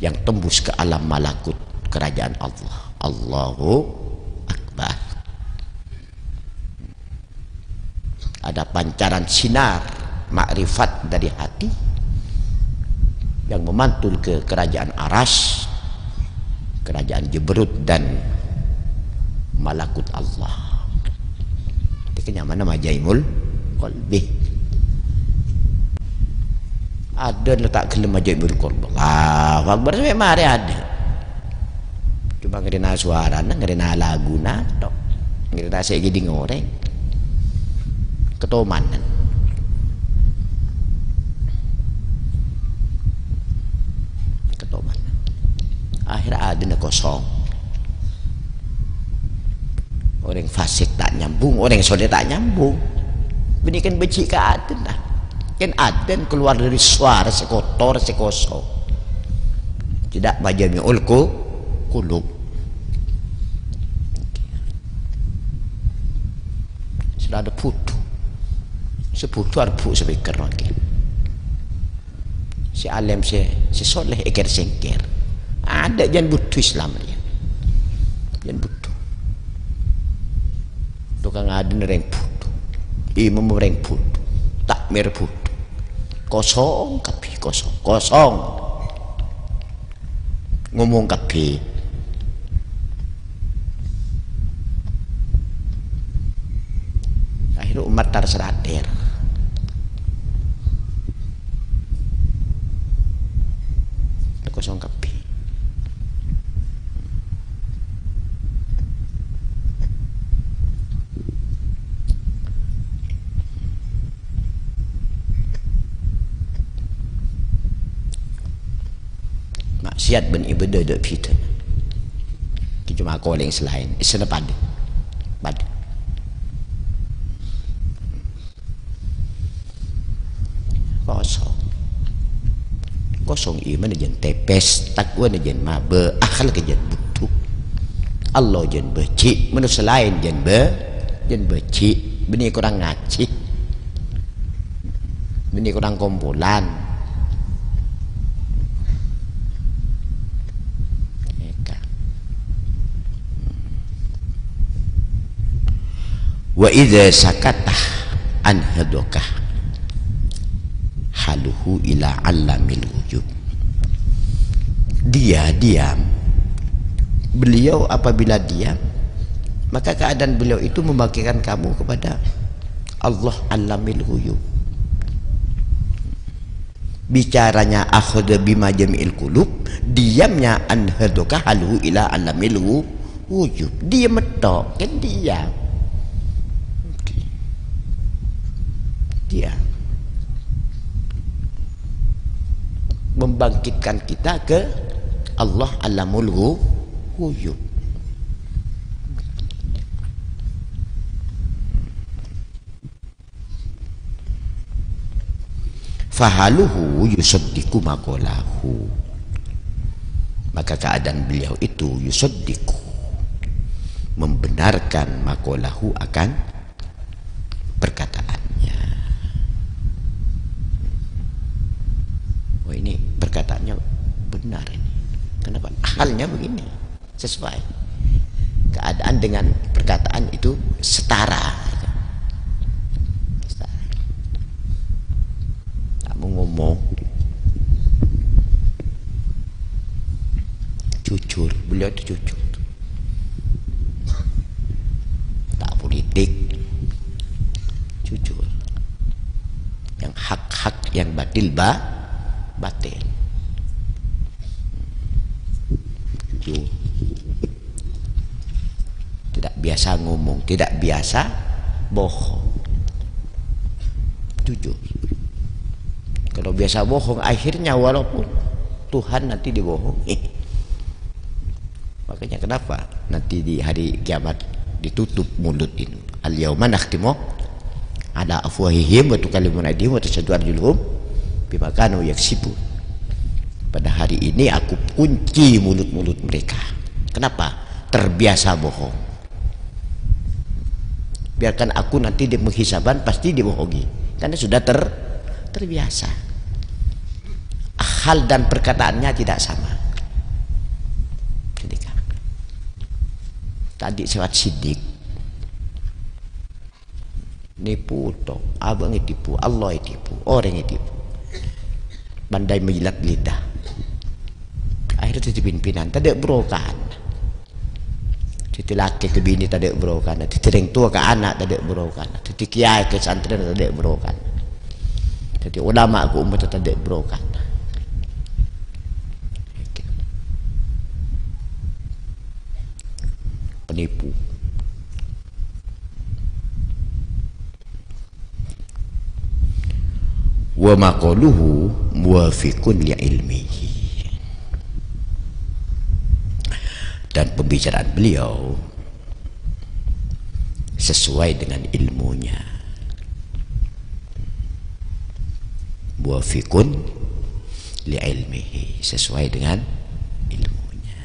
yang tembus ke alam malakut kerajaan Allah. Allahu Akbar. Ada pancaran sinar makrifat dari hati yang memantul ke kerajaan Aras, kerajaan Jeberut dan malakut Allah. Itu mana majaimul qalbi. Ada letak gelem aja berkorban. Allahu Akbar sampai mari ada. Cuma ngerina suara, ngerina lagu nato, ngerina saya gini ngoreng, ketomanan. Ketomanan. Akhirnya ada na kosong. Orang fasik tak nyambung, orang soleh tak nyambung. Benikan beci ke aden lah. Kan aden keluar dari suara sekotor sekosong, tidak majami'ul qulub. Sudah ada putu seputu arbu speaker lagi si alim si soleh eker sengker ada jangan butuh Islam dia jangan butuh tukang aden reng putu imam reng putu takmir putu kosong kapi kosong ngomong kapi akhirnya umat terserader kosong kapi maksiat ben ibadah dak pita cuma aku yang selain isna pada kosong iman jen tepes takwa jen mabe akhlak jen butuh Allah jen beci manusia lain jen beci bini kurang ngaji bini kurang kumpulan wa idza sakatah an hadokah haluhu ila alamil wujud. Dia diam, beliau apabila diam maka keadaan beliau itu membagikan kamu kepada Allah alamil wujud. Bicaranya akhadha bima jami'il qulub, diamnya an hadokah haluhu ila alamil wujud. Dia metok kan diam. Dia membangkitkan kita ke Allah alamul wujud. Fahaluhu yusaddiqu maqalahu, maka keadaan beliau itu yusaddiqu membenarkan maqalahu akan perkataannya. Oh ini perkataannya benar ini. Kenapa? Halnya begini, sesuai. Keadaan dengan perkataan itu setara. Tak mau ngomong jujur, beliau itu jujur. Tak politik, jujur. Yang hak-hak yang batil batil. Tidak biasa ngomong, tidak biasa bohong, jujur. Kalau biasa bohong, akhirnya walaupun Tuhan nanti dibohongi. Makanya kenapa nanti di hari kiamat ditutup mulut ini. Al-yauma nakhtimu ala afwahihim wa tukallimuna aydihim wa tashhadu arjuluhum bima kanu yaksibun. Pada hari ini aku kunci mulut-mulut mereka. Kenapa? Terbiasa bohong. Biarkan aku nanti di penghisaban pasti dibohongi, karena sudah terbiasa. Hal dan perkataannya tidak sama. Tadi lewat sidik, nipu toh, abang tipu, Allah tipu, orang tipu, pandai menjilat lidah. Akhirnya jadi pimpinan, tak ada berokan. Jadi laki ke bini tak ada berokan, jadi orang tua ke anak tak ada berokan, jadi kiai ke santri tak ada berokan, jadi ulama ke umat tak ada berokan. Penipu. Wa maqaluhu muwafiqun li ilmihi. Dan pembicaraan beliau sesuai dengan ilmunya. Muwafiqun li ilmihi, sesuai dengan ilmunya.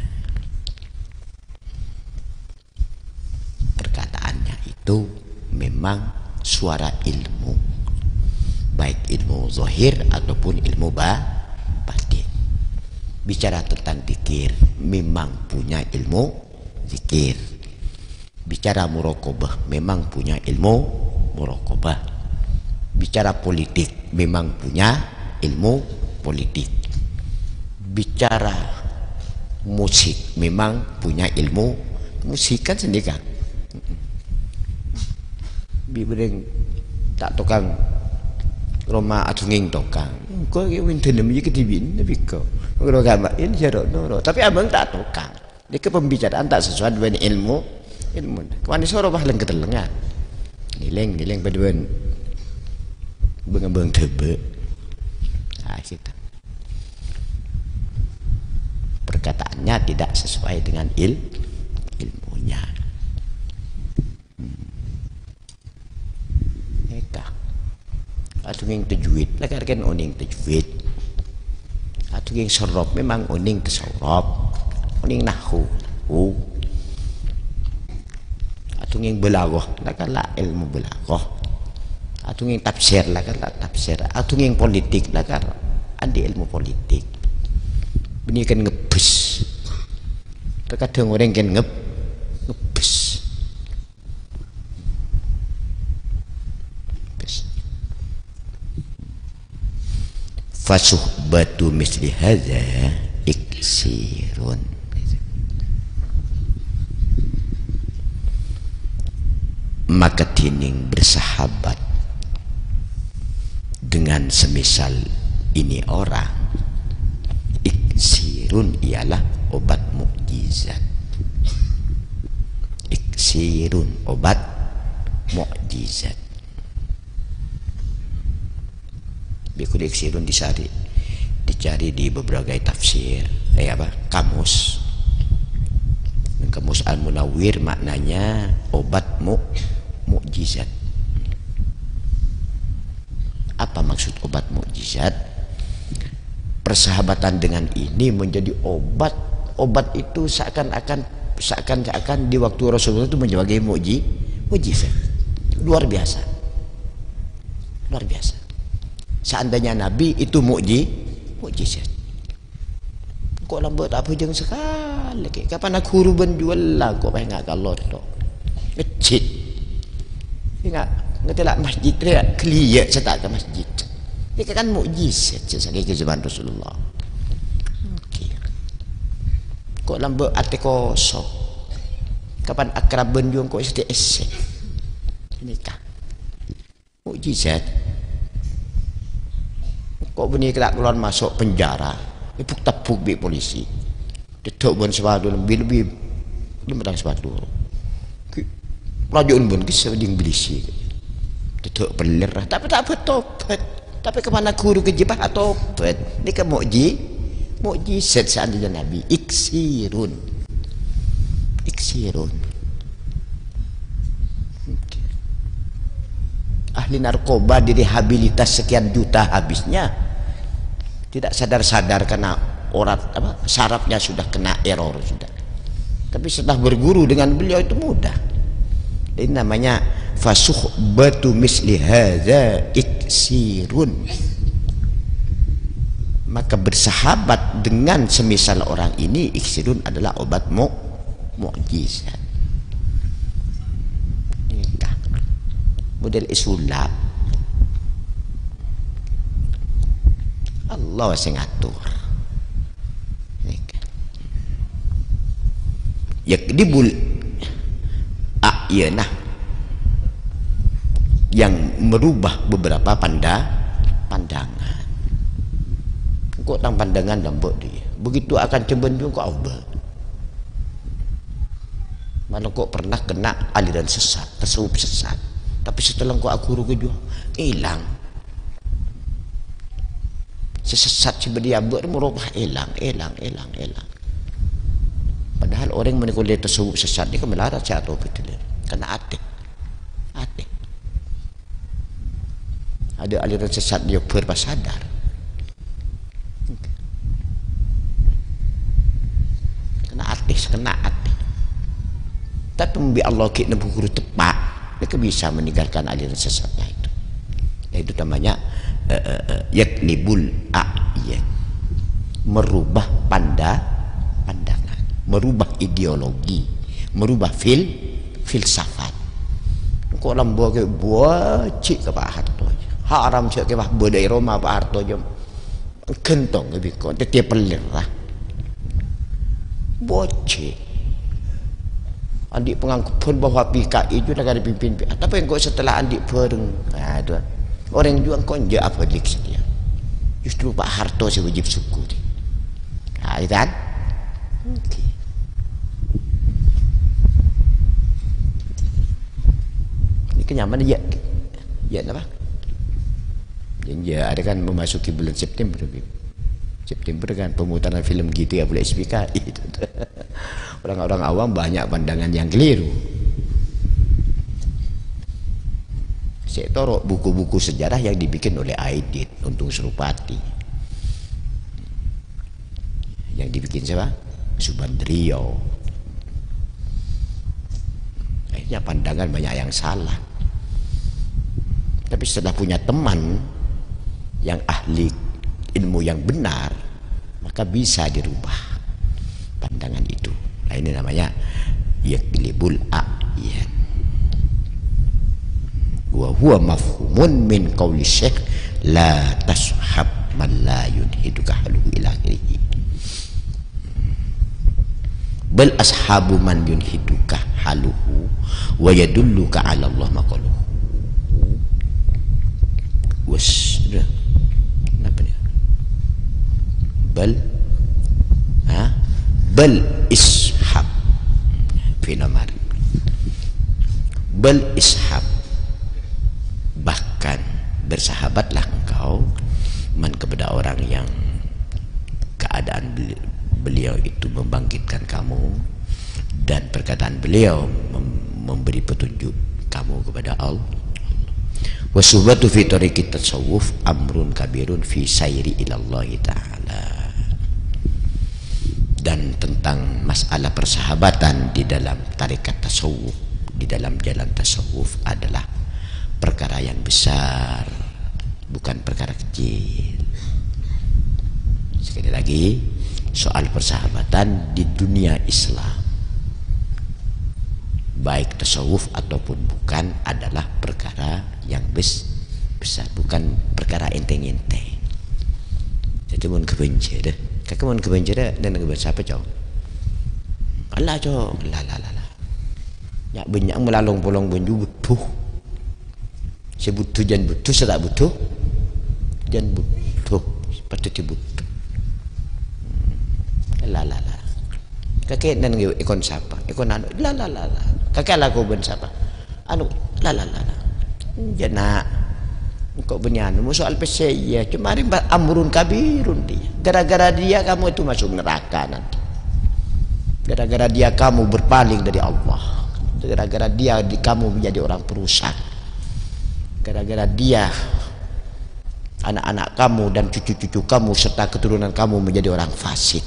Perkataannya itu memang suara ilmu, baik ilmu zahir ataupun ilmu batin. Bicara tentang zikir, memang punya ilmu zikir. Bicara muraqabah, memang punya ilmu muraqabah. Bicara politik, memang punya ilmu politik. Bicara musik, memang punya ilmu musik, kan sendiri kan. Bibreng tak tokang Roma atunging tokang. Kau winter demi ketibin, tapi kau kalau gambar ini jarok noro. Tapi abang tak tokang. Dia ke pembicaraan tak sesuai dengan ilmu. Kemana soro bahlang ketelengan. Nileng paduan beng tebe. Ah kita. Perkataannya tidak sesuai dengan ilmunya. Atunging tajwid, lakarkan oning tajwid. Atunging sorop, memang oning sorop. Oning nahu. Atunging belagoh, lakarlah ilmu belagoh. Atunging tafsir, lakarlah tafsir. Atunging politik, lakar adi ilmu politik. Ini kan ngebus. Terkadang orang kan ngebus. Fasuhbatu misli hadza iksirun. Maka tining bersahabat dengan semisal ini orang, iksirun ialah obat mukjizat. Iksirun, obat mukjizat. Bikul iksirun dicari di beberapa tafsir, kamus. Kamus Al-Munawwir maknanya obat mukjizat. Apa maksud obat mukjizat? Persahabatan dengan ini menjadi obat. Obat itu seakan-akan di waktu Rasulullah itu menjadi mukjizat. Luar biasa. Luar biasa. Seandainya Nabi itu mukjizat. Kok lambat apa jangan sekali. Kapan aku ruben jual lah kok pengen kalau tu. Kecil. Ingat ngetelak masjid dia clear cetak ke masjid. Ini kan mukjizat sekali ke zaman Rasulullah. Okey. Kok lambat ate kosong. Kapan akraben jual kok setiap esek. Ini kan mukjizat. kok benih kelak keluar masuk penjara ipuk tapuk bi polisi detok bon sebadu lebih lembatang sebadu rajun bon kisah ding bilisi detok pelir tapi tak tobat tapi kemana guru kejibah tobat ini ke mukjizat seandainya Nabi iksirun ahli narkoba direhabilitas sekian juta habisnya tidak sadar-sadar karena sarafnya sudah kena error sudah, tapi setelah berguru dengan beliau itu mudah. Ini namanya fasuhbatu misli hadza iksirun, maka bersahabat dengan semisal orang ini iksirun adalah obat mukjizat. Model isulap Allah yang ngatur yakdibul a'yanah yang merubah beberapa pandangan kok tang pandangan lembut dia begitu akan cemburu kok Allah mana kok pernah kena aliran sesat tasawuf sesat tapi setelah kau guru kedua hilang sesat sebedia merubah hilang padahal orang menikmati tasawuf sesat dia melarat atau betul karena atik ada aliran sesat dia berpasadar kena atik tapi membi Allah kita guru tepat mereka bisa meninggalkan aliran sesatnya itu. Itu namanya yaknibul a'yan, merubah pandangan, merubah ideologi, merubah filsafat. Kok lambo ke buat cik ke Pak Harto, haram cik ke Pak Bodai Roma Pak Harto jom kentong lebih kau dia pelir lah, bocik. Adik pengangkutan bahwa PKI juga negara pimpin tapi engkau setelah adik pereng itu orang juang kau je apa lik sedia justru Pak Harto saya wajib syukur itu kan okay. Ini kenyaman ya apa ada kan memasuki bulan September kan pemutaran film gitu ya boleh SPKI itu orang-orang awam banyak pandangan yang keliru. Saya taruh buku-buku sejarah yang dibikin oleh Aidit Untung Serupati yang dibikin siapa? Subandrio. Akhirnya pandangan banyak yang salah, tapi setelah punya teman yang ahli ilmu yang benar maka bisa dirubah pandangan itu. Nah, ini namanya yaklibul a'yan wa huwa mafhumun min qawli syekh la tashab man la yunhiduka haluhu ila akhirih bal ashabu man yunhiduka haluhu wa yadulluka ala Allah maqaluhu kenapa dia bal ishab fenomen bal ishab bahkan bersahabatlah engkau man kepada orang yang keadaan beliau itu membangkitkan kamu dan perkataan beliau memberi petunjuk kamu kepada Allah. Wasubatu fi tariqit tasawuf amrun kabirun fi sayri ilallahi ta'ala. Dan tentang masalah persahabatan di dalam tarekat tasawuf, di dalam jalan tasawuf adalah perkara yang besar, bukan perkara kecil. Sekali lagi, soal persahabatan di dunia Islam, baik tasawuf ataupun bukan, adalah perkara yang besar, bukan perkara enteng-enteng. Jadi mun kebenci deh. Kakak mau kebenci dah dan nak siapa cau? Allah cau, lah. Yak banyak melalung polong benju butuh. Saya butuh jan butuh, saya tak butuh. Jan butuh. patut butuh la kakek nan ikon siapa ikon anu la kakek lagu ben siapa anu la jana kok benyan soal pesaya cuma amrun kabirun dia gara-gara dia kamu itu masuk neraka nanti gara-gara dia kamu berpaling dari Allah gara-gara dia kamu menjadi orang perusak gara-gara dia anak-anak kamu dan cucu-cucu kamu serta keturunan kamu menjadi orang fasik.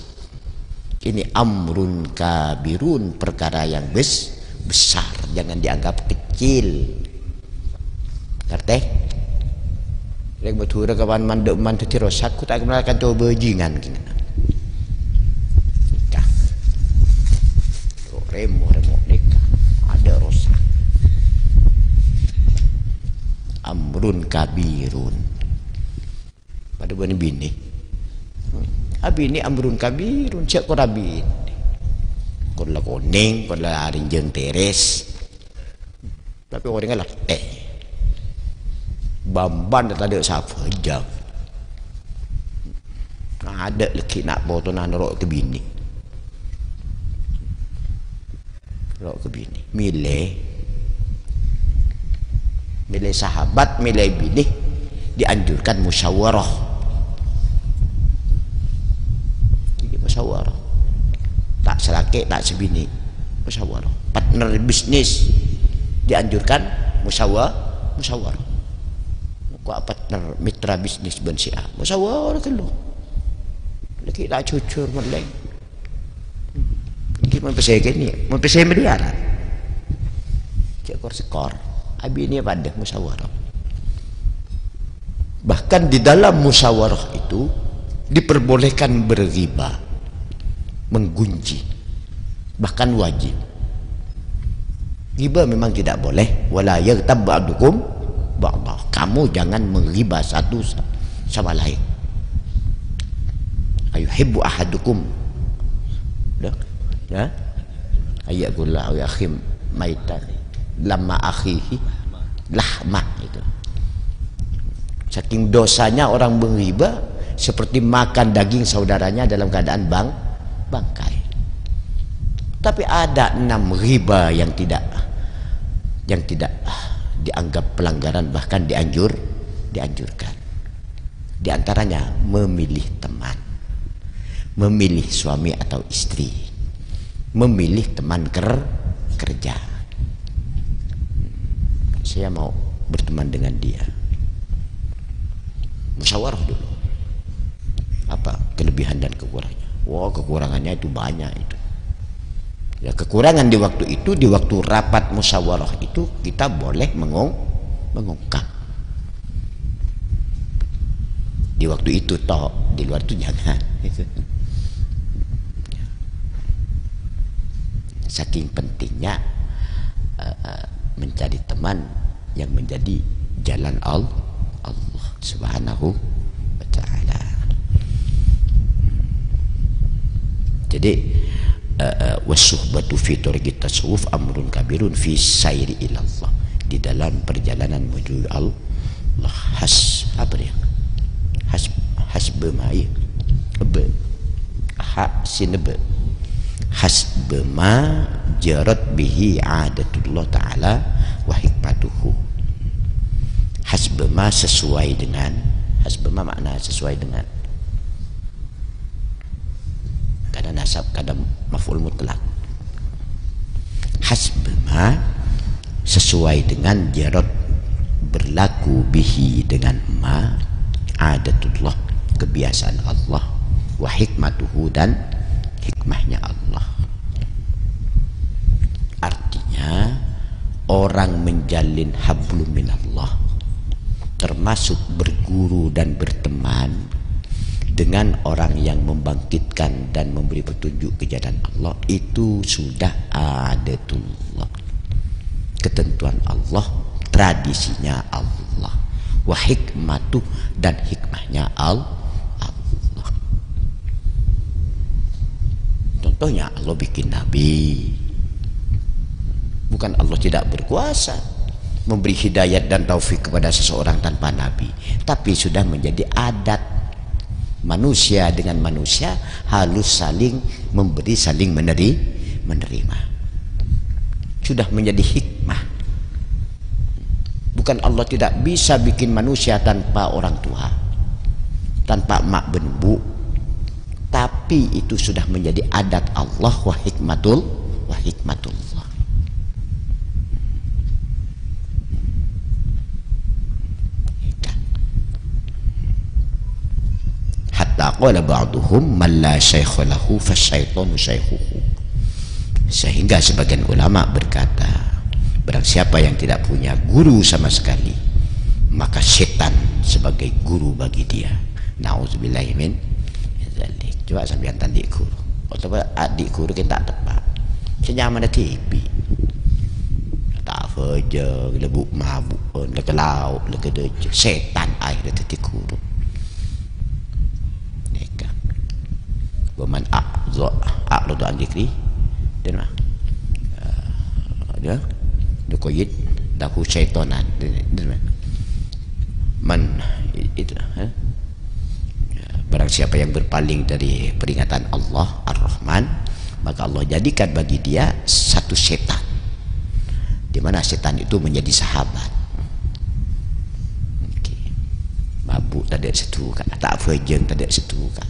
Ini amrun kabirun, perkara yang besar, jangan dianggap kecil. Ngerti? Rek batura kawan mandek man tu tirosak ku tak kenal kan tu bajingan kini. Nikah. Remo nikah ada rosak. Amrun kabirun. Pada bini. Abi ni amrun kabirun cek ko rabin. Kon la kuning, kon la arinjeun teres. Tapi orangnya leteh. Bamban tak ada siapa jam. Ada leki nak bawa tu nak rok ke bini. Rok ke bini. Milih sahabat, milih bini dianjurkan musyawarah. Musyawarah tak selaki tak sebini musyawarah partner bisnis dianjurkan musyawarah kok partner mitra bisnis ben si A musyawarah kelu lagi tak cucur meleng gimana pesai ni mau pesai miliaran cek skor abi ini pada musyawarah bahkan di dalam musyawarah itu diperbolehkan bergibah menggunji bahkan wajib. Ghibah memang tidak boleh wala yaghtab ba'dukum ba'dha. Kamu jangan menghibah satu sama lain. Ayuhibbu ahadukum ya ayaqul la yakhim maitan lamma akhihi lahma itu. Saking dosanya orang menghibah seperti makan daging saudaranya dalam keadaan bangkai. Tapi ada 6 riba yang tidak dianggap pelanggaran, bahkan dianjurkan. Di antaranya memilih teman, memilih suami atau istri, memilih teman kerja. Saya mau berteman dengan dia, musyawarah dulu. Apa kelebihan dan kekurangannya? Wah, kekurangannya itu banyak itu. Ya, kekurangan di waktu itu, di waktu rapat musyawarah itu kita boleh mengungkap. Di waktu itu toh, di luar itu jangan. Saking pentingnya mencari teman yang menjadi jalan Allah Subhanahu wa ta'ala. Jadi wasuhbatu fi tariqit tasawuf amrun kabirun fi sayri ila Allah. Di dalam perjalanan menuju Allah hasbama jarat bihi adatullah ta'ala wa hikmatuhu. Hasbama sesuai dengan, hasbama makna sesuai dengan, kadang nasab kadang maf'ul mutlak. Hasbama sesuai dengan, jarat berlaku, bihi dengan ma, adatullah kebiasaan Allah, wa hikmatuhu dan hikmahnya Allah. Artinya orang menjalin hablum minallah, termasuk berguru dan berteman dengan orang yang membangkitkan dan memberi petunjuk ke jalan Allah, itu sudah adatullah, ketentuan Allah, tradisinya Allah, wa hikmatu dan hikmahnya Allah. Contohnya Allah bikin nabi, bukan Allah tidak berkuasa memberi hidayat dan taufik kepada seseorang tanpa nabi, tapi sudah menjadi adat Manusia dengan manusia harus saling memberi, saling menerima. Sudah menjadi hikmah. Bukan Allah tidak bisa bikin manusia tanpa orang tua, tanpa mak benbu, tapi itu sudah menjadi adat Allah wa hikmatullah. Hatta qala ba'duhum man la syaikha lahu fasyaitanu syaikhuhu. Sehingga sebagian ulama berkata, barang siapa yang tidak punya guru sama sekali, maka setan sebagai guru bagi dia. Nauzubillahi min dzalik. Coba sampean tandik guru. Atau adik guru kita tak tepat. Senyaman ada TV. Tak fajar, lebuk mabuk, leke lauk, leke deje. Setan akhirnya jadi guru. Neka. Waman a'radu an dzikri dan mah. Dia dukoyit lahu syaitonan. Man itu barang siapa yang berpaling dari peringatan Allah Ar-Rahman, maka Allah jadikan bagi dia satu setan, di mana setan itu menjadi sahabat. Mabuk tak ada situ kan, tak fajeng tak ada situ kan,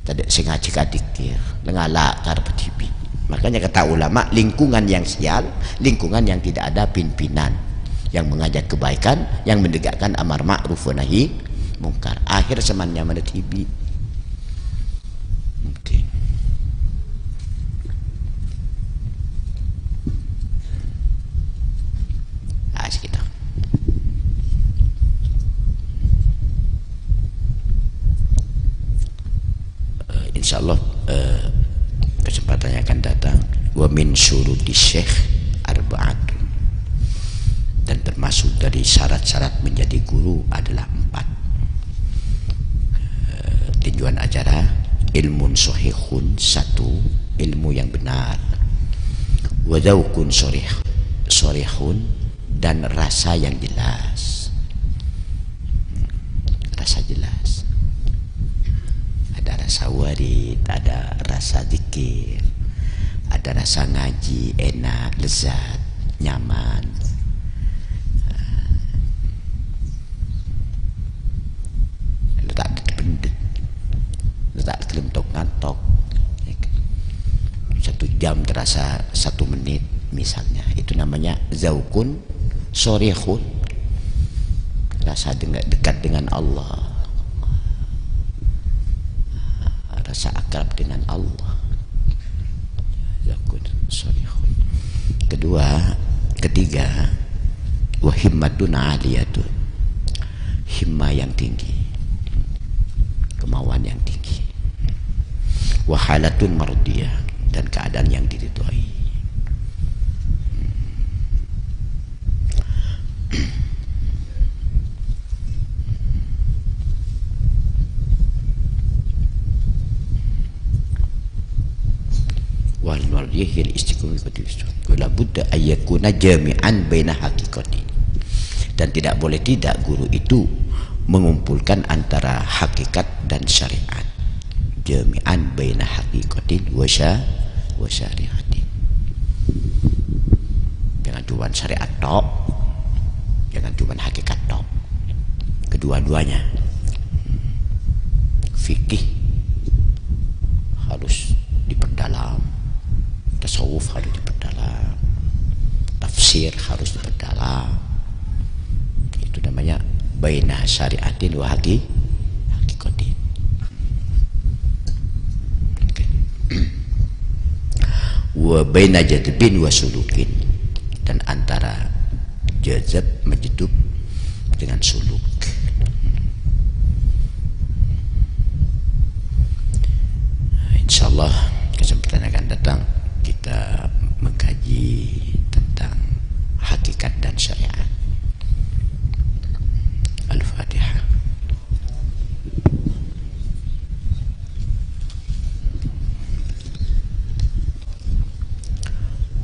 tak ada sengaja kadikir lengalak cara petipi. Makanya kata ulama, lingkungan yang sial, lingkungan yang tidak ada pimpinan yang mengajak kebaikan, yang menegakkan amar ma'ruf wa nahi mungkar. Akhir semannya mana tibi. Okay. Sekitar. Insyaallah kesempatan yang akan datang. Wa min syuruti syekh arba'atun, dan termasuk dari syarat-syarat menjadi guru adalah 4. Tinjuan acara ilmun sahihun, 1 ilmu yang benar, wa dzauqun sharihun, dan rasa yang jelas. Rasa jelas, ada rasa warid, ada rasa zikir, ada rasa ngaji enak, lezat, nyaman. Tak kelimtok ngantok, 1 jam terasa 1 menit misalnya. Itu namanya zaukun sorihun, rasa dekat dengan Allah, rasa akrab dengan Allah. Zaukun sorihun. Ketiga, wahimmatun aliyatun, himmah yang tinggi, kemauan yang tinggi. Wahalatun mardiyah, dan keadaan yang diridhoi. Wal mardiyah hil istiqomah wala budda ayyakuna jami'an baina haqiqatin, dan tidak boleh tidak guru itu mengumpulkan antara hakikat dan syariat. Jami'an baina haqiqatin wa syariatin. Jangan cuma syariat tok, jangan cuma hakikat tok, kedua-duanya. Fikih harus diperdalam, tasawuf harus diperdalam, tafsir harus diperdalam. Itu namanya baina syariatin wa haqiqatin. Wa baina jadbin wa sulukin, dan antara jazab majdub dengan suluk. Insyaallah kesempatan akan datang kita mengkaji tentang hakikat dan syariat. Al-Fatihah.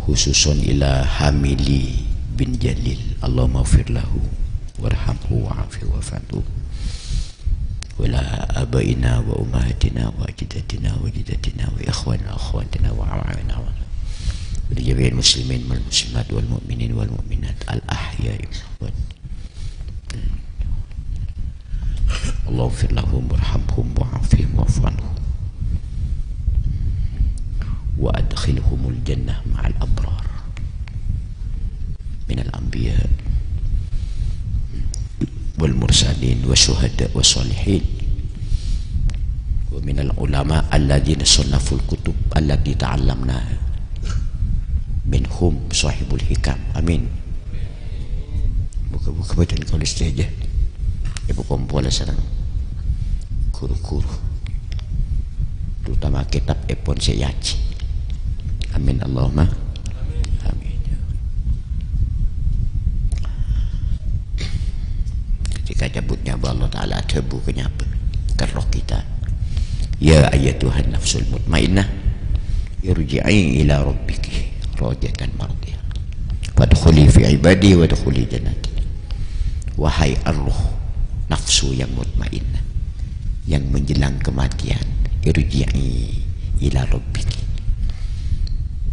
Khususun ila Hamili bin Jalil, Allahumma ghfir lahu warhamhu wa'afi wa'fantu ولا آبائنا وأمهاتنا وأجدادنا وجداتنا وإخواننا وأخواتنا وأعمامنا ولجميع المسلمين والمسلمات والمؤمنين والمؤمنات الأحياء منهم. اللهم اغفر لهم وارحمهم وعافهم واعف عنهم وأدخلهم الجنة مع الأبرار من الأنبياء والمرسلين والشهداء والصالحين ومن العلماء الذين صنفوا الكتب التي تعلمناها منهم صاحب الحكم. Amin. Buka-buka badan kau saja. Ibu kompol sarang guru-guru terutama kitab Epon Seyaji. Amin Allahumma amin. Ketika cabutnya Allah Ta'ala tebu kenyapa ke roh kita, ya ayatuhan nafsul mutmainnah irji'i ila rabbiki radiyatan mardiyah fadkhuli fi ibadi wadkhuli jannati. Wahai ar-ruh, nafsu yang mutmainnah yang menjelang kematian, irji'i ila rabbiki,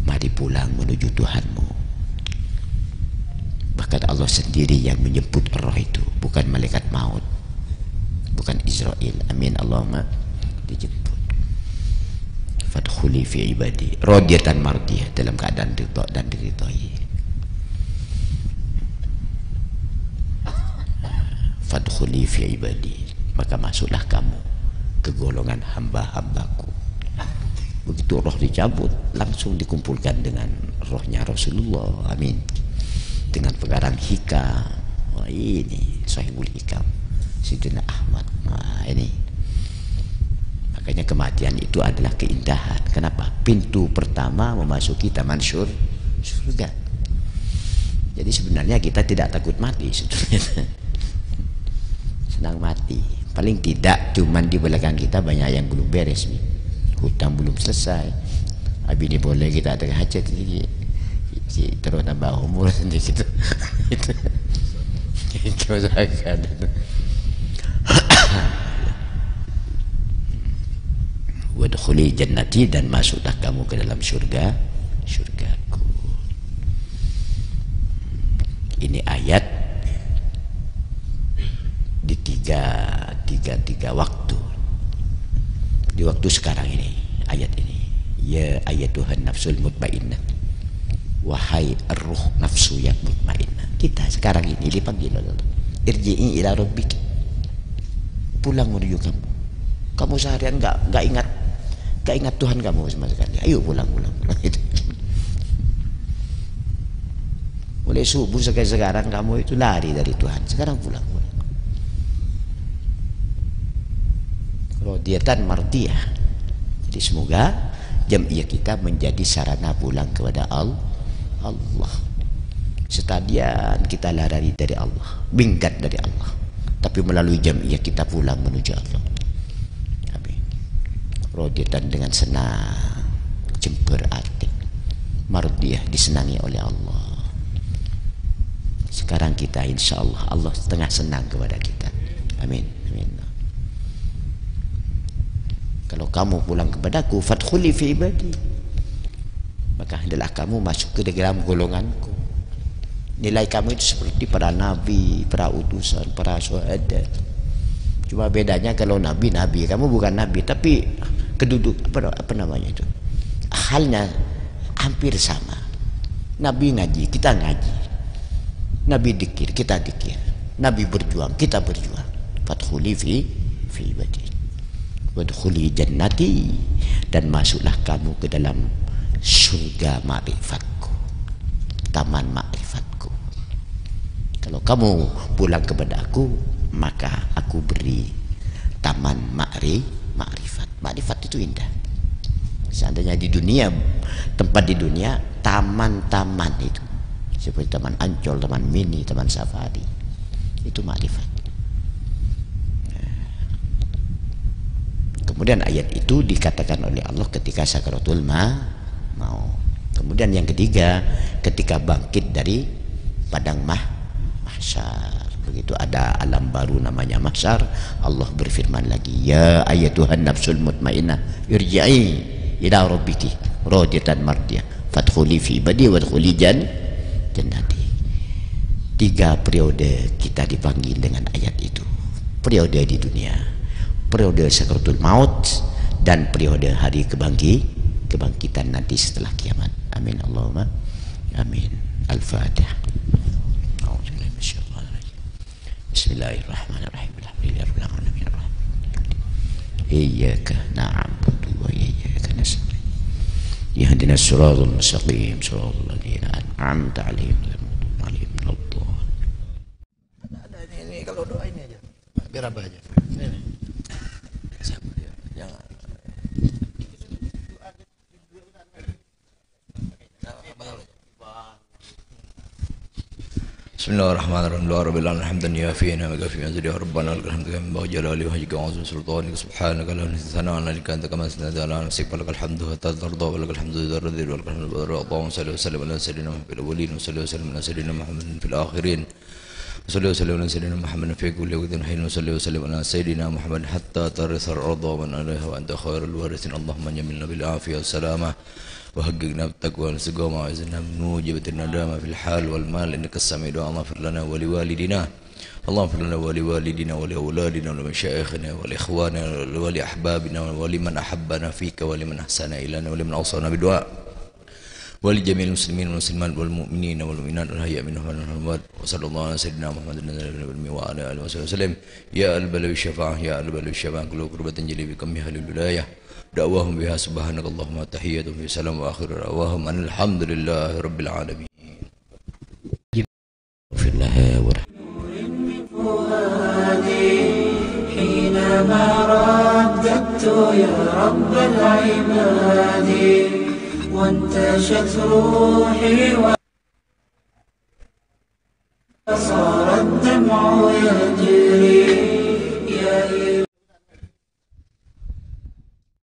mari pulang menuju Tuhanmu. Bahkan Allah sendiri yang menjemput roh itu, bukan malaikat maut, bukan Israel. Amin Allahumma, dijemput. Fadkhuli fi ibadi radiyatan mardiyah, dalam keadaan ridha dan diridhai. Fadkhuli fi ibadi, maka masuklah kamu ke golongan hamba-hambaku. Begitu roh dicabut, langsung dikumpulkan dengan rohnya Rasulullah. Amin. Dengan pengarang hikam. Wah, ini sahibul hikam Sayyidina Ahmad. Nah, ini makanya kematian itu adalah keindahan. Kenapa? Pintu pertama memasuki taman surga. Jadi sebenarnya kita tidak takut mati sebetulnya. Senang mati. Paling tidak cuman di belakang kita banyak yang belum beres nih. Hutang belum selesai. Habis ini boleh kita ada hajat sedikit. Terus tambah umur sedikit. Itu akan. Wadkhuli jannati, dan masuklah kamu ke dalam surgaku. Ini ayat di tiga waktu. Di waktu sekarang ini, ayat ini, ya ayatuhan nafsul mutmainnah, wahai ruh nafsu yang mutmainnah. Kita sekarang ini dipanggil oleh Allah, irji'i ila rabbiki, pulang menuju kamu. Kamu seharian nggak ingat Tuhan kamu sama sekali. Ayo pulang. Itu. Mulai subuh sekarang kamu itu lari dari Tuhan. Sekarang pulang. Radiyatan mardiyah. Jadi semoga jamiah kita menjadi sarana pulang kepada Allah. Setadian kita lari dari Allah, minggat dari Allah, tapi melalui jamiah kita pulang menuju Allah. Radiyatan, dengan senang, jember atik, mardiyah, disenangi oleh Allah. Sekarang kita insya Allah setengah senang kepada kita. Amin. Kalau kamu pulang kepadaku, fadkhuli fi ibadi, maka hendaklah kamu masuk ke dalam golonganku. Nilai kamu itu seperti para nabi, para utusan, para syuhada. Cuma bedanya kalau nabi, kamu bukan nabi, tapi keduduk apa namanya itu, halnya hampir sama. Nabi ngaji, kita ngaji. Nabi dikir, kita dikir. Nabi berjuang, kita berjuang. Fadkhuli fi ibadi wadkhuli jannati, dan masuklah kamu ke dalam surga ma'rifatku, taman ma'rifatku. Kalau kamu pulang kepada aku, maka aku beri taman ma'rifat. Ma'rifat itu indah. Seandainya di dunia, tempat di dunia, taman-taman itu seperti taman Ancol, taman Mini, taman Safari, itu ma'rifat. Kemudian ayat itu dikatakan oleh Allah ketika sakaratul maut. Kemudian yang ketiga, ketika bangkit dari padang mahsyar. Begitu ada alam baru namanya mahsyar, Allah berfirman lagi, ya ayatuhan nafsul mutmainnah irji'i ila rabbiki radiyatan mardiyah fadkhuli fi ibadi wadkhuli jannati. 3 periode kita dipanggil dengan ayat itu. Periode di dunia, periode sakaratul maut, dan periode hari kebangkitan nanti setelah kiamat. Amin Allahumma amin. Al-Fatihah. Bismillahirrahmanirrahim. Alhamdulillahirabbil alamin. Iyyaka na'budu wa iyyaka nasta'in. Ihdinas siratal mustaqim, siratal ladzina an'amta 'alaihim ghairil maghdubi 'alaihim waladdallin. Ada ini kalau doa ini aja. Biar apa aja. Ini. Siapa dia? Jangan. Bismillahirrahmanirrahim. Rabbil alamin hamdan yafina wa kafiyan zid ya rabbana lakal hamdu kama jalali wajhika wa azim sultanika subhanaka la ilaha illa anta anta kama sanada ala nafsik wa lakal hamdu hatta tarda wa lakal hamdu idza radid wa lakal hamdu badra Allahumma salli wa sallim ala sayyidina fil awwalin wa salli wa sallim ala sayyidina Muhammadin fil akhirin wa salli wa sallim ala sayyidina Muhammadin fi kulli waqtin hin wa salli wa sallim ala sayyidina Muhammadin hatta tarisa al-ardha wa man alaiha wa anta khairul warithin. Allahumma jamilna bil afiyah was salamah وهجنا بالتقوى والاستقامة وعزنا من موجبة الندامة في الحال والمال إنك السميع الدعاء. اللهم اغفر لنا ولوالدينا، اللهم اغفر لنا ولوالدينا ولأولادنا ولمشايخنا ولإخواننا ولأحبابنا ولمن أحبنا فيك ولمن أحسن إلينا ولمن أوصانا بالدعاء ولجميع المسلمين والمسلمات والمؤمنين والمؤمنات الأحياء منهم والأموات. وصلى الله على سيدنا محمد وعلى آله وصحبه وسلم. يا البلد الشفاعة يا البلد الشفاعة كل قربة تنجلي بكم بها الولاية دعواهم بها سبحانك اللهم وتحياتهم في سلام وآخر دعواهم أن الحمد لله رب العالمين. في الله حينما رددت يا رب العباد وانتشت روحي وصار الدمع يجري